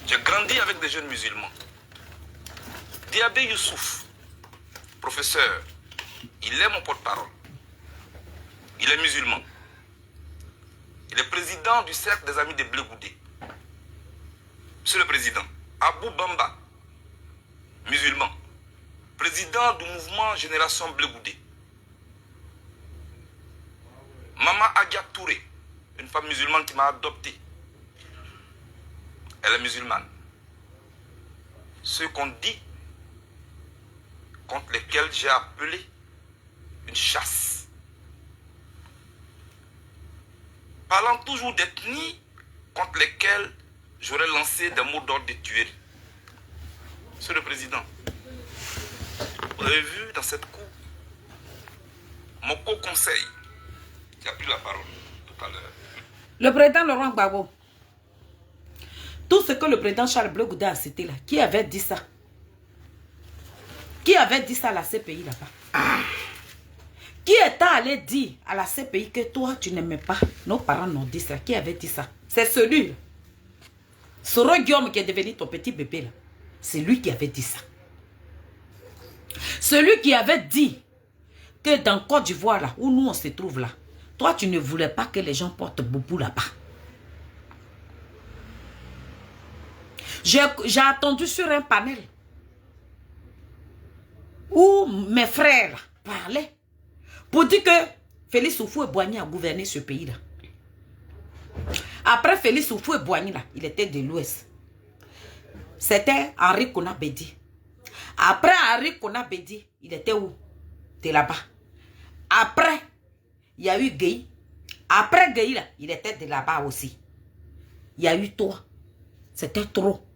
J'ai grandi avec des jeunes musulmans. Diabé Youssouf, professeur, il est mon porte-parole. Il est musulman. Il est président du cercle des amis de Blé Goudé. Monsieur le Président, Abou Bamba, musulman, président du mouvement Génération Blé Goudé. Maman Agia Touré, une femme musulmane qui m'a adopté. Elle est musulmane. Ceux qu'on dit, contre lesquels j'ai appelé une chasse. Parlant toujours d'ethnie contre lesquelles j'aurais lancé des mots d'ordre de tuerie. Monsieur le Président, vous avez vu dans cette cour mon co-conseil qui a pris la parole tout à l'heure. Le président Laurent Gbagbo, tout ce que le président Charles Blé Goudé a cité là, qui avait dit ça? Qui avait dit ça à la CPI là-bas? Qui est allé dire à la CPI que toi, tu n'aimais pas? Nos parents n'ont dit ça. Qui avait dit ça? C'est celui-là. Soro Guillaume qui est devenu ton petit bébé là. C'est lui qui avait dit ça. Celui qui avait dit que dans Côte d'Ivoire là, où nous on se trouve là, toi tu ne voulais pas que les gens portent boubou là-bas. J'ai attendu sur un panel où mes frères là, parlaient pour dire que Félix Houphouët-Boigny a gouverné ce pays là. Après Félix Houphouët-Boigny là, il était de l'Ouest. C'était Henri Konan Bédié. Après Henri Konan Bédié, il était où? De là-bas. Après, il y a eu Gueye. Après Gueye, là, il était de là-bas aussi. Il y a eu toi. C'était trop.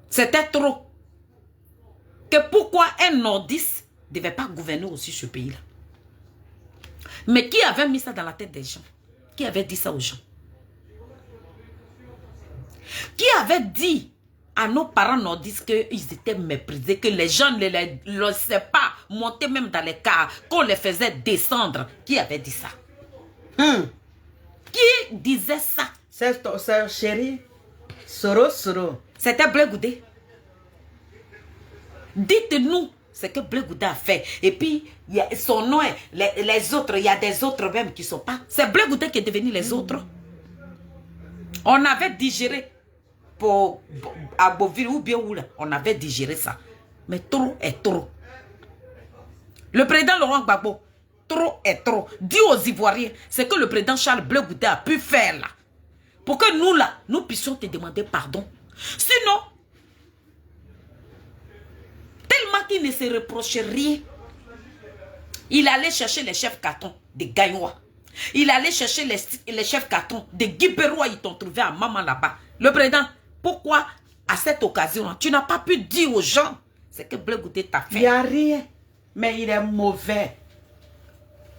C'était trop. Que pourquoi un nordiste ne devait pas gouverner aussi ce pays-là? Mais qui avait mis ça dans la tête des gens? Qui avait dit ça aux gens? Qui avait dit à nos parents nordistes qu'ils étaient méprisés, que les gens ne les laissaient pas monter même dans les cars, qu'on les faisait descendre? Qui avait dit ça? Qui disait ça? C'est ton soeur chérie. Soro. C'était Blé Goudé. Dites-nous ce que Blé Goudé a fait. Et puis, y a son nom, les autres, il y a des autres même qui ne sont pas. C'est Blé Goudé qui est devenu les autres. On avait digéré à Beauville ou bien où là, on avait digéré ça. Mais trop est trop. Le président Laurent Gbagbo, trop est trop. Dis aux Ivoiriens ce que le président Charles Blé Goudé a pu faire là. Pour que nous là, nous puissions te demander pardon. Sinon, tellement qu'il ne se reprochait rien, il allait chercher les chefs cartons de Gagnois. Il allait chercher les chefs cartons de Guibérois. Ils t'ont trouvé à Maman là-bas. Le président, pourquoi à cette occasion, tu n'as pas pu dire aux gens ce que Blé Goudé t'a fait? Il n'y a rien. Mais il est mauvais.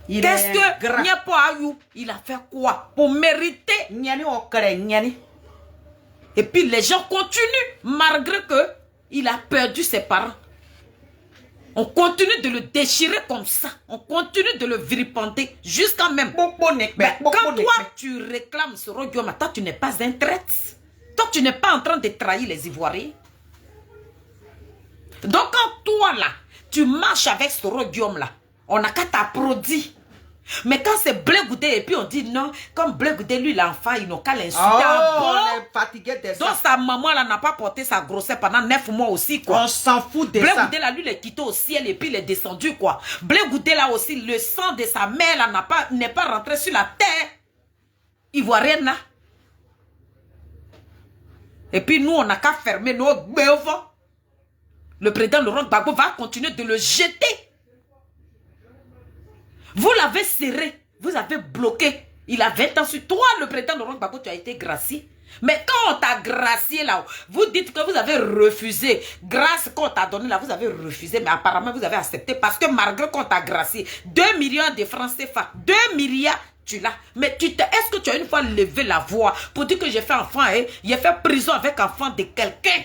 Qu'est-ce que Niapo Ayou, il a fait quoi pour mériter? Et puis les gens continuent, malgré que il a perdu ses parents. On continue de le déchirer comme ça. On continue de le vilipender jusqu'à même. Mais quand toi, tu réclames ce Guillaume, toi, tu n'es pas un traître. Toi, tu n'es pas en train de trahir les Ivoiriens. Donc, quand toi, là, tu marches avec ce Guillaume, là, on n'a qu'à t'applaudir. Mais quand c'est Blé Goudé, et puis on dit non, comme Blé Goudé, lui, l'enfant, ils n'ont qu'à l'insulter. On est fatigué de ça. Donc sa maman, là, n'a pas porté sa grossesse pendant 9 mois aussi, quoi. On s'en fout de Blé ça. Goudé, là, lui, il est quitté au ciel et puis il est descendu, quoi. Blé Goudé, là aussi, le sang de sa mère, là, n'est pas rentré sur la terre ivoirienne, là. Et puis nous, on n'a qu'à fermer nos bœufs. Le président Laurent Gbagbo va continuer de le jeter. Vous l'avez serré, vous avez bloqué. Il a 20 ans sur toi, le président Laurent Gbagbo, tu as été gracié. Mais quand on t'a gracié là, vous dites que vous avez refusé. Grâce qu'on t'a donné là, vous avez refusé. Mais apparemment, vous avez accepté parce que malgré qu'on t'a gracié, 2 millions de francs CFA, 2 milliards, tu l'as. Mais est-ce que tu as une fois levé la voix pour dire que j'ai fait enfant, j'ai fait prison avec enfant de quelqu'un?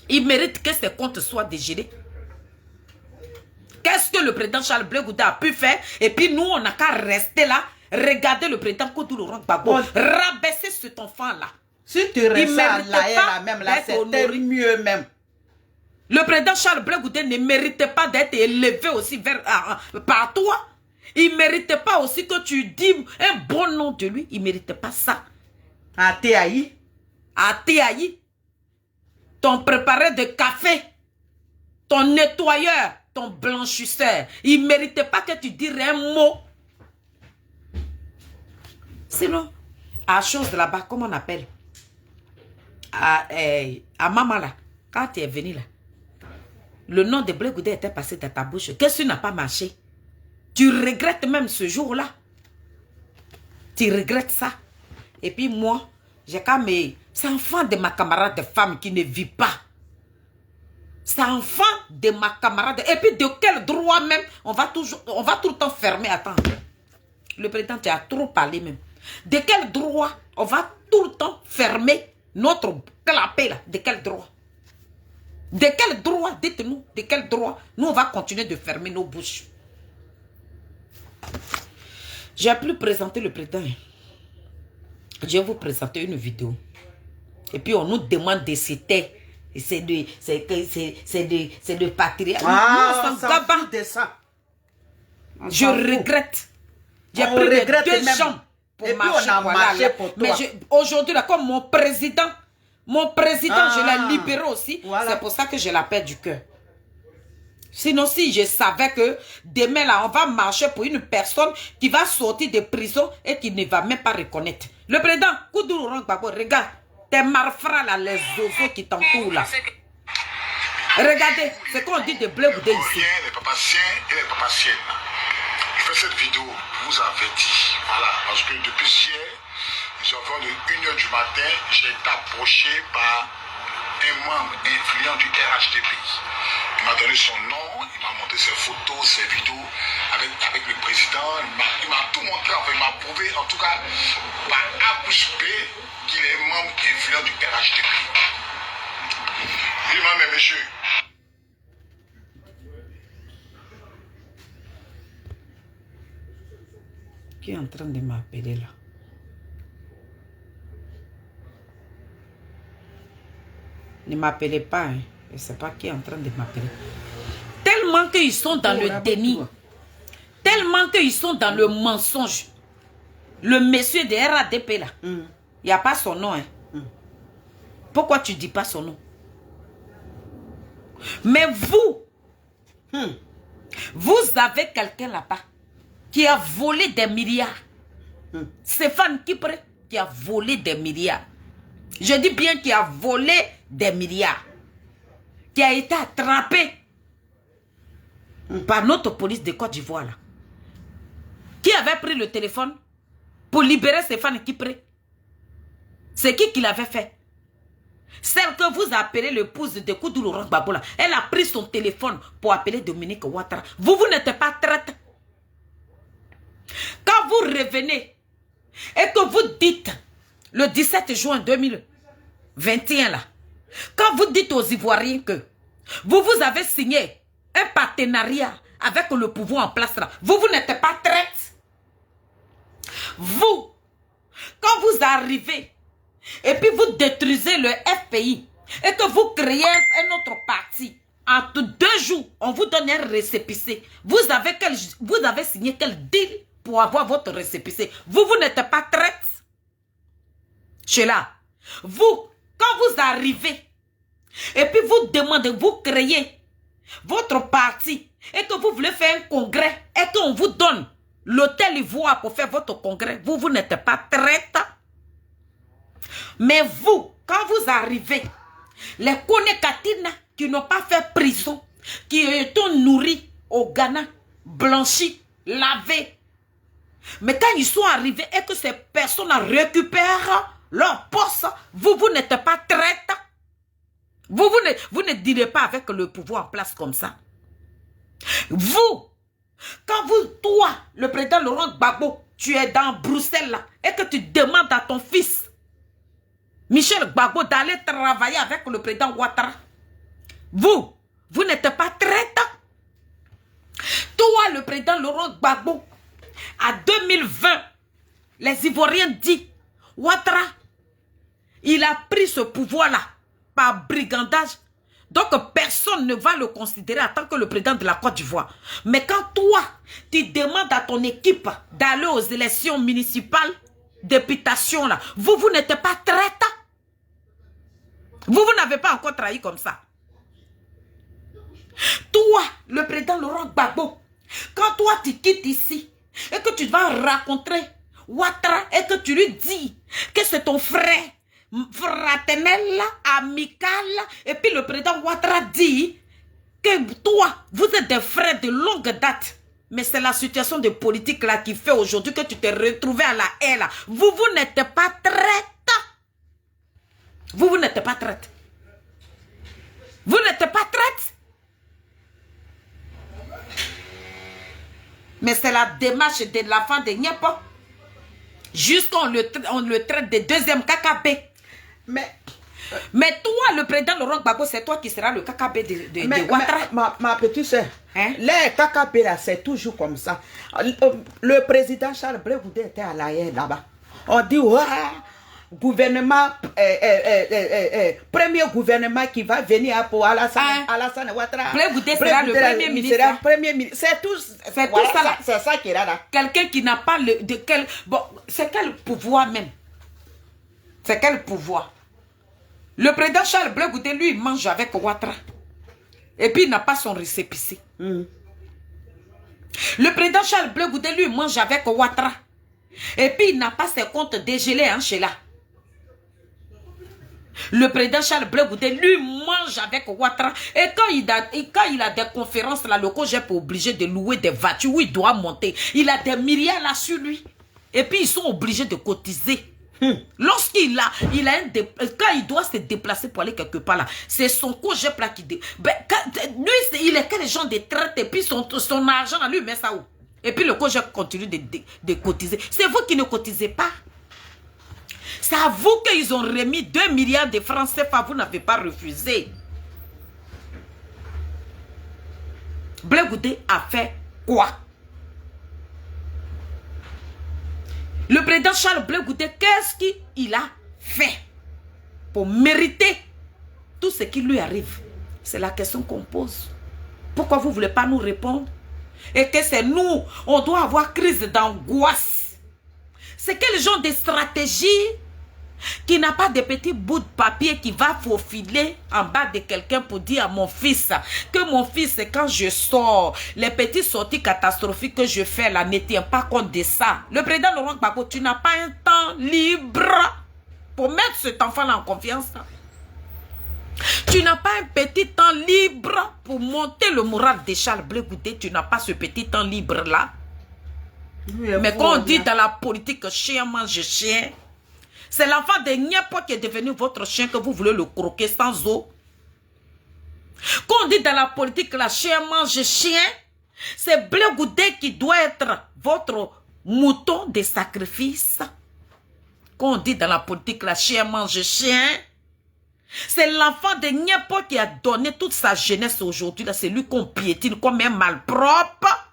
Il mérite que ses comptes soient dégérés. Qu'est-ce que le président Charles Blé Goudé a pu faire? Et puis nous, on n'a qu'à rester là, Regardez le président Koudou Laurent Gbagbo rabaisser cet enfant-là. Si tu restes là même, là, c'était mieux même. Le président Charles Blé Goudé ne méritait pas d'être élevé aussi par toi. Il ne méritait pas aussi que tu dis un bon nom de lui. Il ne méritait pas ça. À Théaï. À Théaï. Ton préparé de café. Ton nettoyeur. Ton blanchisseur. Il ne méritait pas que tu dirais un mot. Sinon, à chose de là-bas, comment on appelle? À maman là. Quand tu es venu là. Le nom de Blé Goudé était passé dans ta bouche. Qu'est-ce qui n'a pas marché? Tu regrettes même ce jour-là. Tu regrettes ça. Et puis moi, j'ai quand même... C'est enfant de ma camarade de femme qui ne vit pas. C'est enfant de ma camarade. Et puis de quel droit même? On va tout le temps fermer. Attends. Le président, tu as trop parlé même. De quel droit on va tout le temps fermer notre clapet là? De quel droit? De quel droit? Dites-nous, de quel droit? Nous, on va continuer de fermer nos bouches. J'ai plus présenté le président. Je vais vous présenter une vidéo. Et puis, on nous demande de citer. C'est de patriotisme. Ah, on s'en fout de ça. Je regrette. J'ai pris les 2 jambes pour marcher. Pour toi. Mais aujourd'hui, comme mon président, je l'ai libéré aussi. Voilà. C'est pour ça que je l'appelle du cœur. Sinon, si je savais que demain, là, on va marcher pour une personne qui va sortir de prison et qui ne va même pas reconnaître. Le président, Koudou Laurent Gbagbo, regarde, tes malfrats là, les oiseaux qui t'entourent là. Regardez, c'est qu'on dit de Blé Goudé ici. Les papaciens et les papaciennes. Je fais cette vidéo pour vous avertir. Voilà, parce que depuis hier, avant de 1h du matin, j'ai été approché par un membre influent du RHDP. Il m'a donné son nom, il m'a montré ses photos, ses vidéos avec le président. Il m'a tout montré, enfin, il m'a prouvé, en tout cas, par A plus B, qu'il est membre influent du RHDP. Il m'a dit, monsieur. Qui est en train de m'appeler là? Ne m'appelez pas, hein. Je ne sais pas qui est en train de m'appeler. Tellement qu'ils sont dans le déni. Tellement qu'ils sont dans le mensonge. Le monsieur de RADP là. Il n'y a pas son nom. Hein. Pourquoi tu ne dis pas son nom? Mais vous, vous avez quelqu'un là-bas qui a volé des milliards. Stéphane Kipré qui a volé des milliards. Je dis bien qui a volé des milliards. Qui a été attrapé par notre police de Côte d'Ivoire. Qui avait pris le téléphone pour libérer Stéphane Kipré? C'est qui l'avait fait? Celle que vous appelez l'épouse de Koudou Laurent Gbagbo, elle a pris son téléphone pour appeler Dominique Ouattara. Vous n'êtes pas traite. Quand vous revenez et que vous dites le 17 juin 2021 là, quand vous dites aux Ivoiriens que vous avez signé un partenariat avec le pouvoir en place là, vous n'êtes pas traite. Vous, quand vous arrivez et puis vous détruisez le FPI et que vous créez un autre parti, entre 2 jours, on vous donne un récépissé. Vous avez signé quel deal pour avoir votre récépissé? Vous n'êtes pas traite. Cela, vous, quand vous arrivez et puis vous demandez, vous créez votre parti et que vous voulez faire un congrès et qu'on vous donne l'hôtel Ivoire pour faire votre congrès, vous n'êtes pas traite. Mais vous, quand vous arrivez, les Konekatina qui n'ont pas fait prison, qui ont nourris au Ghana, blanchis, lavés, mais quand ils sont arrivés et que ces personnes récupèrent leur poste, vous n'êtes pas traite. Vous ne direz pas avec le pouvoir en place comme ça. Vous, quand toi, le président Laurent Gbagbo, tu es dans Bruxelles là, et que tu demandes à ton fils, Michel Gbagbo, d'aller travailler avec le président Ouattara, vous n'êtes pas traite. Toi, le président Laurent Gbagbo, à 2020, les Ivoiriens disent, Ouattara, il a pris ce pouvoir-là par brigandage. Donc, personne ne va le considérer en tant que le président de la Côte d'Ivoire. Mais quand toi, tu demandes à ton équipe d'aller aux élections municipales, députation, là, vous n'êtes pas traite. Vous n'avez pas encore trahi comme ça. Toi, le président Laurent Gbagbo, quand toi, tu quittes ici et que tu vas rencontrer Ouattara et que tu lui dis que c'est ton frère, fraternel, amical, et puis le président Ouattara dit que toi, vous êtes des frères de longue date. Mais c'est la situation de politique là qui fait aujourd'hui que tu t'es retrouvé à la haie là. Vous n'êtes pas traite. Vous n'êtes pas traite. Vous n'êtes pas traite. Mais c'est la démarche de l'enfant de Niapo. Jusqu'on le traite de deuxième KKB. Mais toi, le président Laurent Gbagbo, c'est toi qui seras le KKB de Ouattara. Ma petite soeur, les KKB là, c'est toujours comme ça. Le président Charles Blé Goudé était à la haie là-bas. On dit, gouvernement, premier gouvernement qui va venir pour Alassane Ouattara. Blé Goudé sera le premier ministre. C'est tout ça. C'est ça qui est là. Quelqu'un qui n'a pas bon, c'est quel pouvoir même? C'est quel pouvoir? Le président Charles Blé Goudé, lui, il mange avec Ouattara. Et puis, il n'a pas son récépissé. Le président Charles Blé Goudé, lui, il mange avec Ouattara. Et puis, il n'a pas ses comptes dégelés en Sheila. Le président Charles Blé Goudé, lui, mange avec Ouattara. Et quand il a des conférences, là, le COGEP est obligé de louer des voitures où il doit monter. Il a des milliards là sur lui. Et puis, ils sont obligés de cotiser. Lorsqu'il a quand il doit se déplacer pour aller quelque part là, c'est son COGEP là qui lui, il est quel genre de traite et puis son argent là, lui met ça où? Et puis le COGEP continue de cotiser. C'est vous qui ne cotisez pas. C'est à vous qu'ils ont remis 2 milliards de francs CFA, vous n'avez pas refusé. Blé Goudé a fait quoi? Le président Charles Blé Goudé, qu'est-ce qu'il a fait pour mériter tout ce qui lui arrive? C'est la question qu'on pose. Pourquoi vous ne voulez pas nous répondre? Et que c'est nous, on doit avoir crise d'angoisse. C'est quel genre de stratégie qui n'a pas de petits bouts de papier qui va faufiler en bas de quelqu'un pour dire à mon fils que mon fils, quand je sors, les petites sorties catastrophiques que je fais là ne tiennent pas compte de ça. Le président Laurent Gbagbo, tu n'as pas un temps libre pour mettre cet enfant-là en confiance. Tu n'as pas un petit temps libre pour monter le moral de Charles Blé Goudé. Tu n'as pas ce petit temps libre-là. Mais quand on dit dans la politique chien mange chien, c'est l'enfant de Niapo qui est devenu votre chien que vous voulez le croquer sans eau. Quand on dit dans la politique la chien mange chien, c'est Blé Goudé qui doit être votre mouton de sacrifice. Quand on dit dans la politique la chien mange chien, c'est l'enfant de Niapo qui a donné toute sa jeunesse aujourd'hui. C'est lui qu'on piétine comme un malpropre.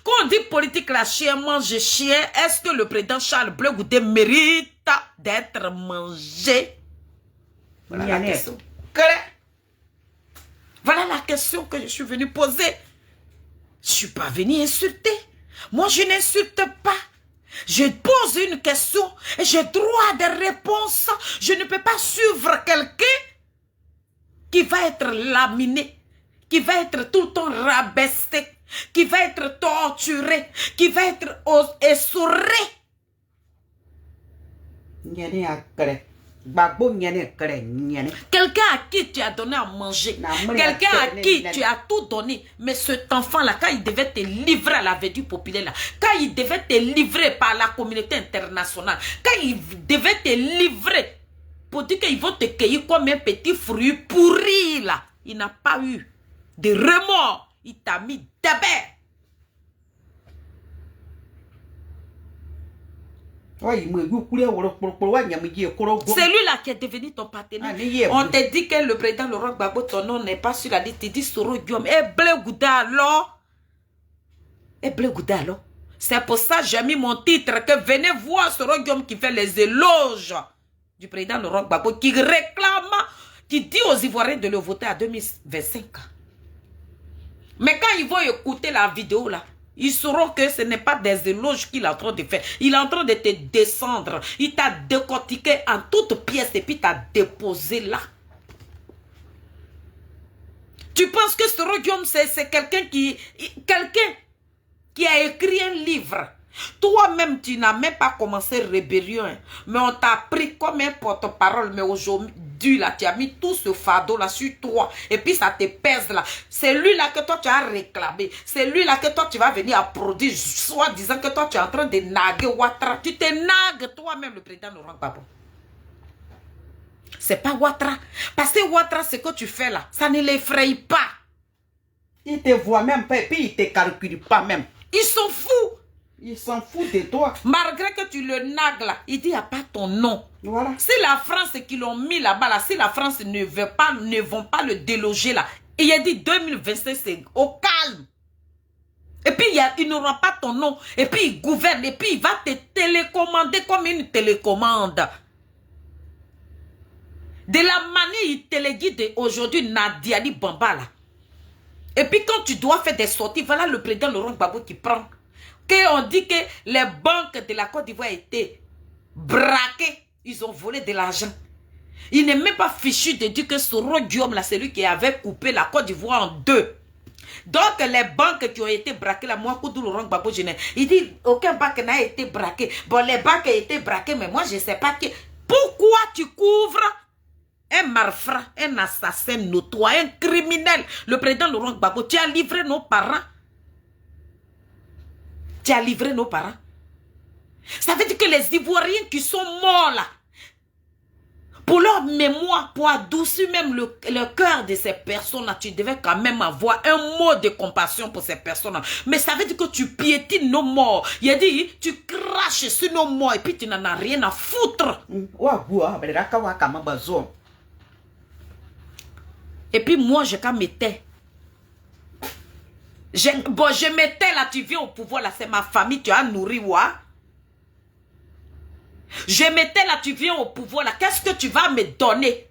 Quand on dit politique la chien mange chien, est-ce que le président Charles Blé Goudé mérite d'être mangé? Voilà la question. Voilà la question que je suis venu poser. Je ne suis pas venu insulter. Moi, je n'insulte pas. Je pose une question et j'ai droit de réponse. Je ne peux pas suivre quelqu'un qui va être laminé, qui va être tout le temps rabaissé, qui va être torturé, qui va être essoré. Quelqu'un à qui tu as donné à manger, quelqu'un à qui tu as tout donné, mais cet enfant-là, quand il devait te livrer à la vertu populaire, là, quand il devait te livrer par la communauté internationale, quand il devait te livrer pour dire qu'ils vont te cueillir comme un petit fruit pourri, là, il n'a pas eu de remords, il t'a mis d'abord. C'est lui là qui est devenu ton partenaire. On te dit que le président Laurent Gbagbo, ton nom n'est pas sur la liste. Tu dis Soro Guillaume. Et Blé Goudé alors? Et Blé Goudé alors? C'est pour ça que j'ai mis mon titre que venez voir ce Guillaume qui fait les éloges du président Laurent Gbagbo, qui réclame, qui dit aux Ivoiriens de le voter à 2025. Mais quand ils vont écouter la vidéo là, ils sauront que ce n'est pas des éloges qu'il est en train de faire. Il est en train de te descendre. Il t'a décortiqué en toutes pièces et puis t'a déposé là. Tu penses que ce Guillaume, c'est quelqu'un qui a écrit un livre. Toi-même, tu n'as même pas commencé rébellion. Hein. Mais on t'a pris comme un porte-parole. Mais aujourd'hui, là, tu as mis tout ce fardeau là sur toi. Et puis ça te pèse là. C'est lui là que toi tu as réclamé. C'est lui là que toi tu vas venir applaudir. Soit disant que toi tu es en train de naguer Ouattara. Tu te nagues toi-même, le président Laurent Gbagbo. C'est pas Ouattara. Parce que Ouattara, ce que tu fais là, ça ne l'effraie pas. Il te voit même pas et puis il te calcule pas même. Ils s'en foutent. Il s'en fout de toi. Malgré que tu le nagues là, il dit il n'y a pas ton nom. Voilà. Si la France qui l'ont mis là-bas, là, si la France ne vont pas le déloger là, il a dit 2025 c'est au calme. Et puis il n'aura pas ton nom. Et puis il gouverne. Et puis il va te télécommander comme une télécommande. De la manière il téléguide aujourd'hui Nadia Di Bamba là. Et puis quand tu dois faire des sorties, voilà le président Laurent Gbagbo qui prend. On dit que les banques de la Côte d'Ivoire étaient braquées. Ils ont volé de l'argent. Il n'est même pas fichu de dire que Soro Guillaume, là, c'est lui qui avait coupé la Côte d'Ivoire en deux. Donc, les banques qui ont été braquées, là, moi, Koudou Laurent Gbagbo, il dit, aucun banque n'a été braqué. Bon, les banques ont été braquées, mais moi, je ne sais pas qui. Pourquoi tu couvres un malfrat, un assassin notoire, un criminel, le président Laurent Gbagbo? Tu as livré nos parents. Tu as livré nos parents. Ça veut dire que les Ivoiriens qui sont morts là, pour leur mémoire, pour adoucir même le cœur de ces personnes-là, tu devais quand même avoir un mot de compassion pour ces personnes-là. Mais ça veut dire que tu piétines nos morts. Il a dit, tu craches sur nos morts et puis tu n'en as rien à foutre. Et puis moi, je quand m'étais. Je m'étais là, tu viens au pouvoir là, c'est ma famille, tu as nourri, ouais. Je m'étais là, tu viens au pouvoir là, qu'est-ce que tu vas me donner?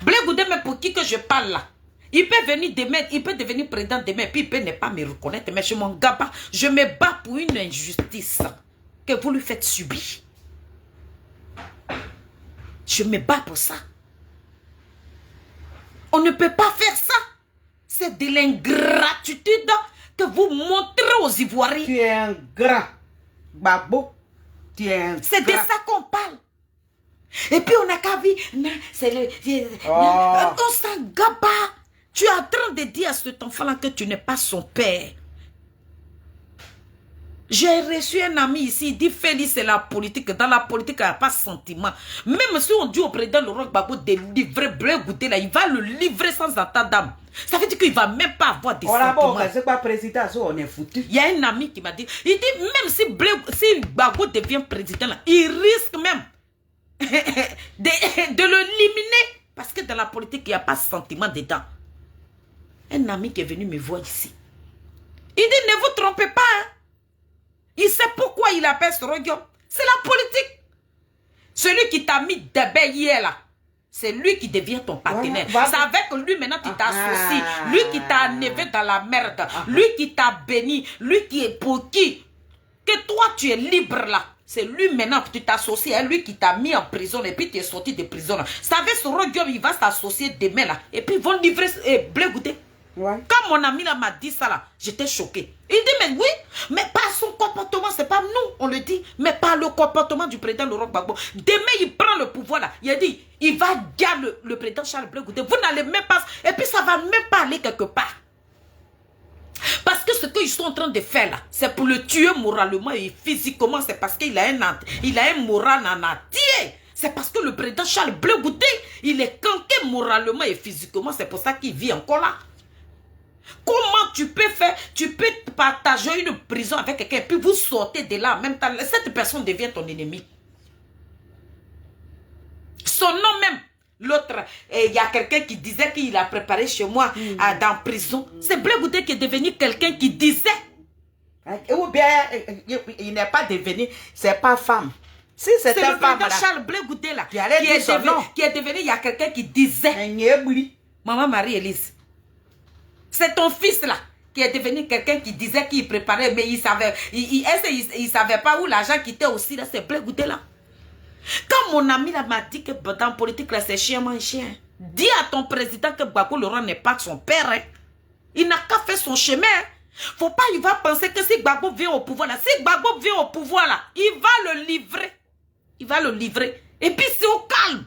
Blé Goudé, mais pour qui que je parle là? Il peut venir demain, il peut devenir président demain, puis il peut ne pas me reconnaître, mais je m'en bats. Je me bats pour une injustice que vous lui faites subir. Je me bats pour ça. On ne peut pas faire ça. C'est de l'ingratitude que vous montrez aux Ivoiriens. Tu es un grand Gbagbo. C'est de ça qu'on parle. Et puis on n'a qu'à vu. C'est le. On s'en gaba. Tu es en train de dire à cet enfant-là que tu n'es pas son père. J'ai reçu un ami ici, il dit Félix, c'est la politique. Dans la politique, il n'y a pas de sentiment. Même si on dit au président Laurent Gbagbo de livrer Blé Goudé, là, il va le livrer sans attendre d'âme. Ça veut dire qu'il ne va même pas avoir des sentiments. C'est pas président, on est foutu. Il y a un ami qui m'a dit, il dit même si Gbagbo devient président, là, il risque même de le liminer. Parce que dans la politique, il n'y a pas de sentiment dedans. Un ami qui est venu me voir ici. Il dit, ne vous trompez pas. Hein. Il sait pourquoi il appelle ce Guillaume. C'est la politique. Celui qui t'a mis des hier là, c'est lui qui devient ton partenaire. Voilà. C'est avec lui maintenant tu t'associes. Lui qui t'a enlevé dans la merde. Lui qui t'a béni. Lui qui est pour qui que toi tu es libre là. C'est lui maintenant que tu t'associes à lui qui t'a mis en prison et puis tu es sorti de prison là. Vous savez, ce Guillaume, il va s'associer demain là. Et puis ils vont livrer Blé Goudé. Ouais. Quand mon ami là m'a dit ça là, j'étais choquée. Il dit mais oui, mais pas son comportement, c'est pas nous, on le dit, mais pas le comportement du président Laurent Gbagbo. Demain il prend le pouvoir là, il a dit, il va garder le président Charles Blé Goudé. Vous n'allez même pas, et puis ça va même pas aller quelque part. Parce que ce qu'ils sont en train de faire là, c'est pour le tuer moralement et physiquement, c'est parce qu'il a un moral en entier. C'est parce que le président Charles Blé Goudé, il est canqué moralement et physiquement, c'est pour ça qu'il vit encore là. Comment tu peux faire, tu peux partager une prison avec quelqu'un et puis vous sortez de là en même temps, cette personne devient ton ennemi. Son nom même, l'autre, il y a quelqu'un qui disait qu'il a préparé chez moi dans prison. C'est Blé Goudé qui est devenu quelqu'un qui disait Ou bien, il n'est pas devenu, c'est pas femme. Si c'était le femme, président Charles Blé Goudé là, qui est devenu, il y a quelqu'un qui disait, Maman Marie-Élise, c'est ton fils là, qui est devenu quelqu'un qui disait qu'il préparait, mais il savait, il savait pas où l'argent quittait aussi, là, c'est Blé Goudé là. Quand mon ami là m'a dit que dans la politique là, c'est chien man chien, dis à ton président que Gbagbo Laurent n'est pas son père, hein. Il n'a qu'à faire son chemin, hein. Faut pas, il va penser que si Gbagbo vient au pouvoir là, si Gbagbo vient au pouvoir là, il va le livrer. Il va le livrer. Et puis c'est au calme.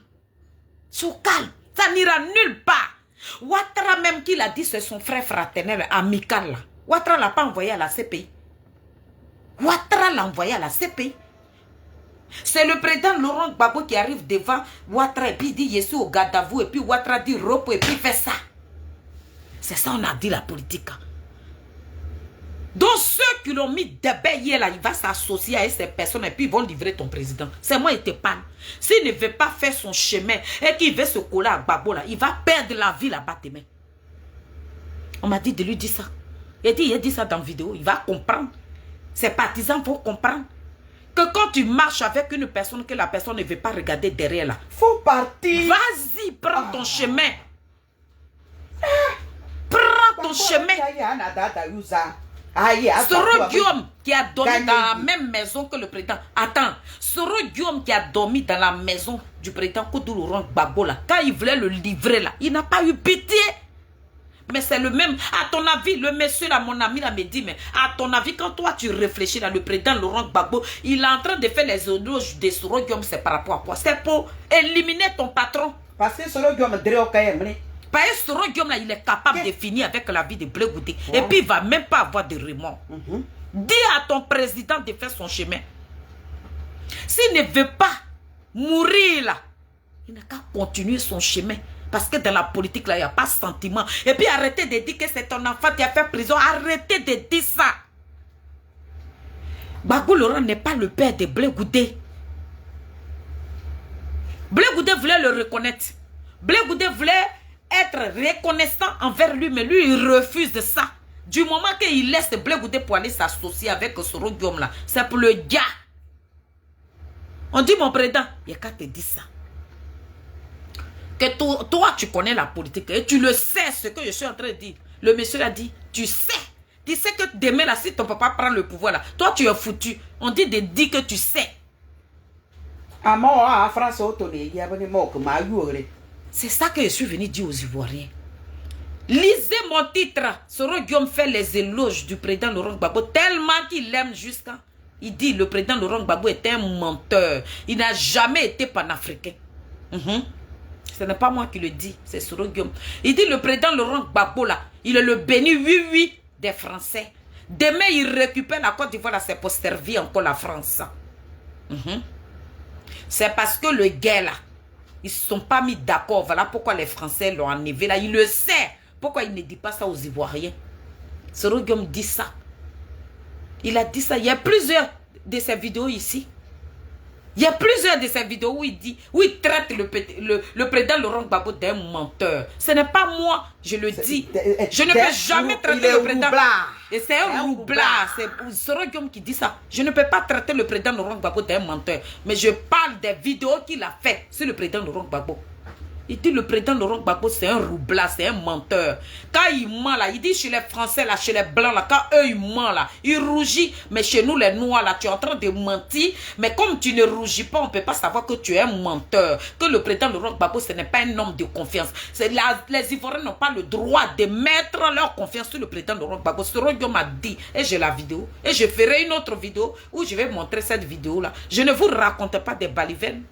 C'est au calme. Ça n'ira nulle part. Ouattara même qui l'a dit, c'est son frère fraternel amical là. Ouattara l'a pas envoyé à la CPI. Ouattara l'a envoyé à la CPI. C'est le président Laurent Gbagbo qui arrive devant Ouattara et puis il dit je suis au garde à vous et puis Ouattara dit repos et puis il fait ça. C'est ça on a dit la politique. Donc ceux qui l'ont mis d'ébéiller là, il va s'associer à ces personnes et puis ils vont livrer ton président. C'est moi, il te parle. S'il ne veut pas faire son chemin et qu'il veut se coller à Gbagbo là, il va perdre la vie là-bas demain. On m'a dit de lui dire ça. Il a dit ça dans la vidéo, il va comprendre. Ses partisans vont comprendre que quand tu marches avec une personne que la personne ne veut pas regarder derrière là, faut partir. Vas-y, prends ton chemin. Prends ton chemin. Soro Guillaume qui a dormi dans la même maison que le président. Attends, Soro Guillaume qui a dormi dans la maison du président Koudou Laurent Gbagbo là, quand il voulait le livrer là, il n'a pas eu pitié. Mais c'est le même. À ton avis, le monsieur là, mon ami là me dit, mais à ton avis, quand toi tu réfléchis là, le président Laurent Gbagbo, il est en train de faire les éloges de Soro Guillaume, c'est par rapport à quoi? C'est pour éliminer ton patron. Parce que Soro Guillaume parce que Soro Guillaume là, il est capable de finir avec la vie de Blé Goudé. Et puis il ne va même pas avoir de remords. Dis à ton président de faire son chemin. S'il ne veut pas mourir là, il n'a qu'à continuer son chemin. Parce que dans la politique là, il n'y a pas de sentiment. Et puis arrêtez de dire que c'est ton enfant qui a fait prison. Arrêtez de dire ça. Gbagbo Laurent n'est pas le père de Blé Goudé. Blé Goudé voulait le reconnaître. Blé Goudé voulait être reconnaissant envers lui, mais lui, il refuse de ça. Du moment qu'il laisse Blé Goudé pour aller s'associer avec Soro Guillaume là, c'est pour le gars. On dit, mon président, il n'y a qu'à te dire ça. Que toi, tu connais la politique et tu le sais, ce que je suis en train de dire. Le monsieur a dit, tu sais que demain là, si ton papa prend le pouvoir là, toi, tu es foutu. On dit de dire que tu sais. C'est ça que je suis venu dire aux Ivoiriens. Lisez mon titre. Soro Guillaume fait les éloges du président Laurent Gbagbo tellement qu'il l'aime jusqu'à... Il dit le président Laurent Gbagbo est un menteur. Il n'a jamais été panafricain. Ce n'est pas moi qui le dis, c'est Soro Guillaume. Il dit le président Laurent Gbagbo là, il est le béni oui des Français. Demain il récupère la Côte d'Ivoire là, c'est pour servir encore la France. C'est parce que le gars là, ils ne se sont pas mis d'accord. Voilà pourquoi les Français l'ont enlevé là. Il le sait. Pourquoi il ne dit pas ça aux Ivoiriens? Soro Guillaume dit ça. Il a dit ça. Il y a plusieurs de ces vidéos ici. Il y a plusieurs de ces vidéos où il dit, où il traite le président Laurent Gbagbo d'un menteur. Ce n'est pas moi, je le dis. Je ne peux jamais traiter le président. Et c'est un roublard. C'est Soro Guillaume qui dit ça. Je ne peux pas traiter le président Laurent Gbagbo d'un menteur. Mais je parle des vidéos qu'il a faites sur le président Laurent Gbagbo. Il dit le président Laurent Gbagbo c'est un roublard, c'est un menteur. Quand il ment là, il dit chez les Français là, chez les Blancs là, quand eux ils mentent là, ils rougissent. Mais chez nous les Noirs là, tu es en train de mentir. Mais comme tu ne rougis pas, on ne peut pas savoir que tu es un menteur. Que le président Laurent Gbagbo ce n'est pas un homme de confiance. Les Ivoiriens n'ont pas le droit de mettre leur confiance sur le président Laurent Gbagbo. Soro Guillaume m'a dit, et j'ai la vidéo, et je ferai une autre vidéo où je vais montrer cette vidéo là. Je ne vous raconte pas des balivernes.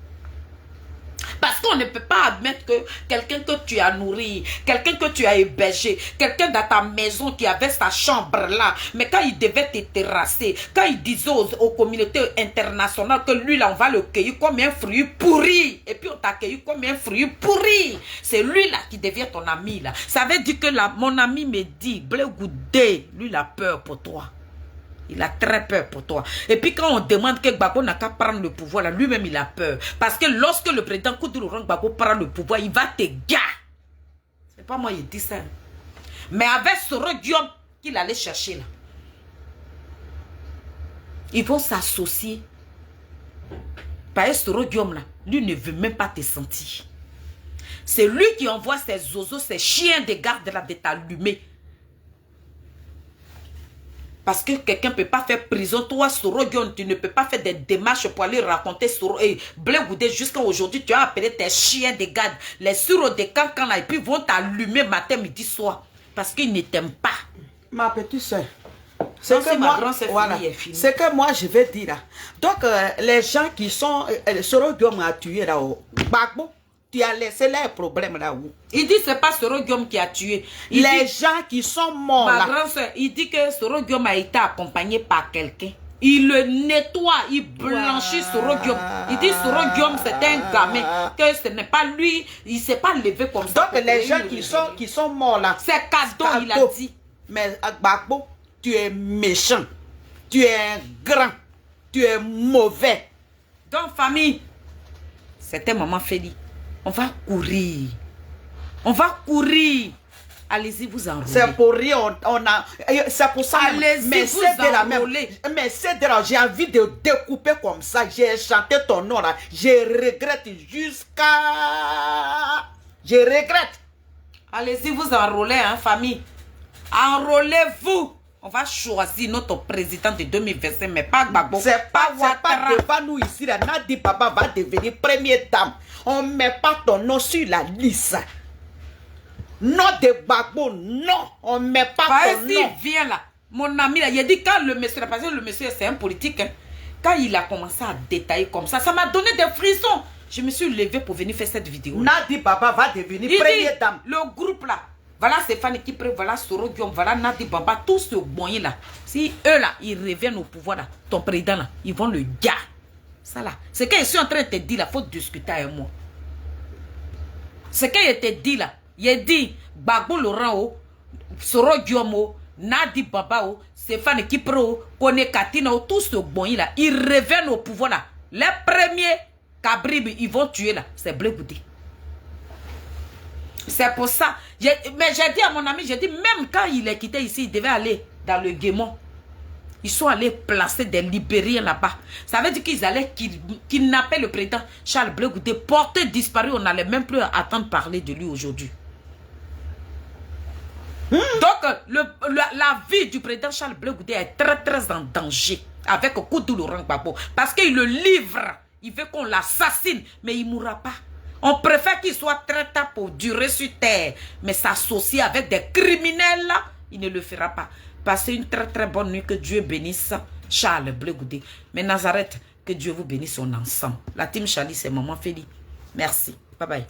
Parce qu'on ne peut pas admettre que quelqu'un que tu as nourri, quelqu'un que tu as hébergé, quelqu'un dans ta maison qui avait sa chambre là, mais quand il devait te terrasser, quand il disait aux communautés internationales que lui là on va le cueillir comme un fruit pourri, et puis on t'a cueilli comme un fruit pourri, c'est lui là qui devient ton ami là. Ça veut dire que là, mon ami me dit, Blé Goudé, lui il a peur pour toi. Il a très peur pour toi. Et puis quand on demande que Gbagbo n'a qu'à prendre le pouvoir, là, lui-même il a peur. Parce que lorsque le président Koudou Laurent Gbagbo prend le pouvoir, il va te gars. C'est pas moi qui dis ça. Mais avec Soro Guillaume qu'il allait chercher là. Ils vont s'associer. Par Soro Guillaume là, lui ne veut même pas te sentir. C'est lui qui envoie ses zozos, ses chiens de garde là de t'allumer. Parce que quelqu'un ne peut pas faire prison. Toi, Soro Guillaume, tu ne peux pas faire des démarches pour aller raconter Soro et Blé Goudé jusqu'à aujourd'hui. Tu as appelé tes chiens de garde, les suros de cancan là, et puis vont t'allumer matin, midi, soir. Parce qu'ils ne t'aiment pas. Ma petite soeur. C'est que moi, voilà, c'est que moi je vais dire là. Donc les gens qui sont Soro Guillaume a tué là au Gbagbo, tu as laissé les problèmes là où. Il dit c'est pas Soro Guillaume qui a tué. Les gens qui sont morts ma là. grande soeur, il dit que Soro Guillaume a été accompagné par quelqu'un. Il le nettoie, il blanchit Soro Guillaume. Il dit Soro Guillaume c'est un gamin, que ce n'est pas lui, il s'est pas levé comme ça. Donc les gens qui sont morts là. C'est cadeau, il a dit. Mais Gbagbo, tu es méchant, tu es grand, tu es mauvais. Donc famille, c'était maman Feli. On va courir. On va courir. Allez-y vous enrôler. C'est pour rien, c'est pour ça. Allez-y vous enrôler. Mais c'est de là, j'ai envie de découper comme ça. J'ai chanté ton nom là. Je regrette jusqu'à... Je regrette. Allez-y vous enrôler, hein, famille. Enrôlez-vous. On va choisir notre président de 2025, mais pas Gbagbo. C'est pas devant nous ici. Là. Nadi Baba va devenir première dame. On ne met pas ton nom sur la liste. Non de Gbagbo, non. On ne met pas ton nom. Viens là. Mon ami, là, il a dit quand le monsieur, parce que le monsieur c'est un politique, hein, quand il a commencé à détailler comme ça m'a donné des frissons. Je me suis levée pour venir faire cette vidéo. Nadi Baba va devenir première dame. Le groupe là. Voilà Stéphane qui prend, voilà Soro Guillaume, voilà Nadi Baba, tous ce moyen là. Si eux là, ils reviennent au pouvoir là, ton président là, ils vont le gars. Ça là, c'est que je suis en train de te dire là, il faut discuter avec moi. C'est que je te dis là, il dit Gbagbo Laurent, Soro Guillaume, Nadi Baba, Stéphane qui prend, Kone Katina, tous ce moyen là, ils reviennent au pouvoir là. Les premiers Kabrib, ils vont tuer là, c'est Blé Goudé. C'est pour ça. Mais j'ai dit à mon ami, j'ai dit, même quand il est quitté ici, il devait aller dans le Guémon. Ils sont allés placer des Libériens là-bas. Ça veut dire qu'ils allaient kidnapper le président Charles Blé Goudé, porté disparu. On n'allait même plus attendre parler de lui aujourd'hui. Donc, la vie du président Charles Blé Goudé est très, très en danger avec Koudou Laurent Gbagbo. Parce qu'il le livre. Il veut qu'on l'assassine, mais il ne mourra pas. On préfère qu'il soit très tard pour durer sur terre. Mais s'associer avec des criminels, là, il ne le fera pas. Passez une très très bonne nuit. Que Dieu bénisse Charles Blé Goudé. Mais Nazareth, que Dieu vous bénisse en ensemble. La team Charlie, c'est Maman Feli. Merci. Bye bye.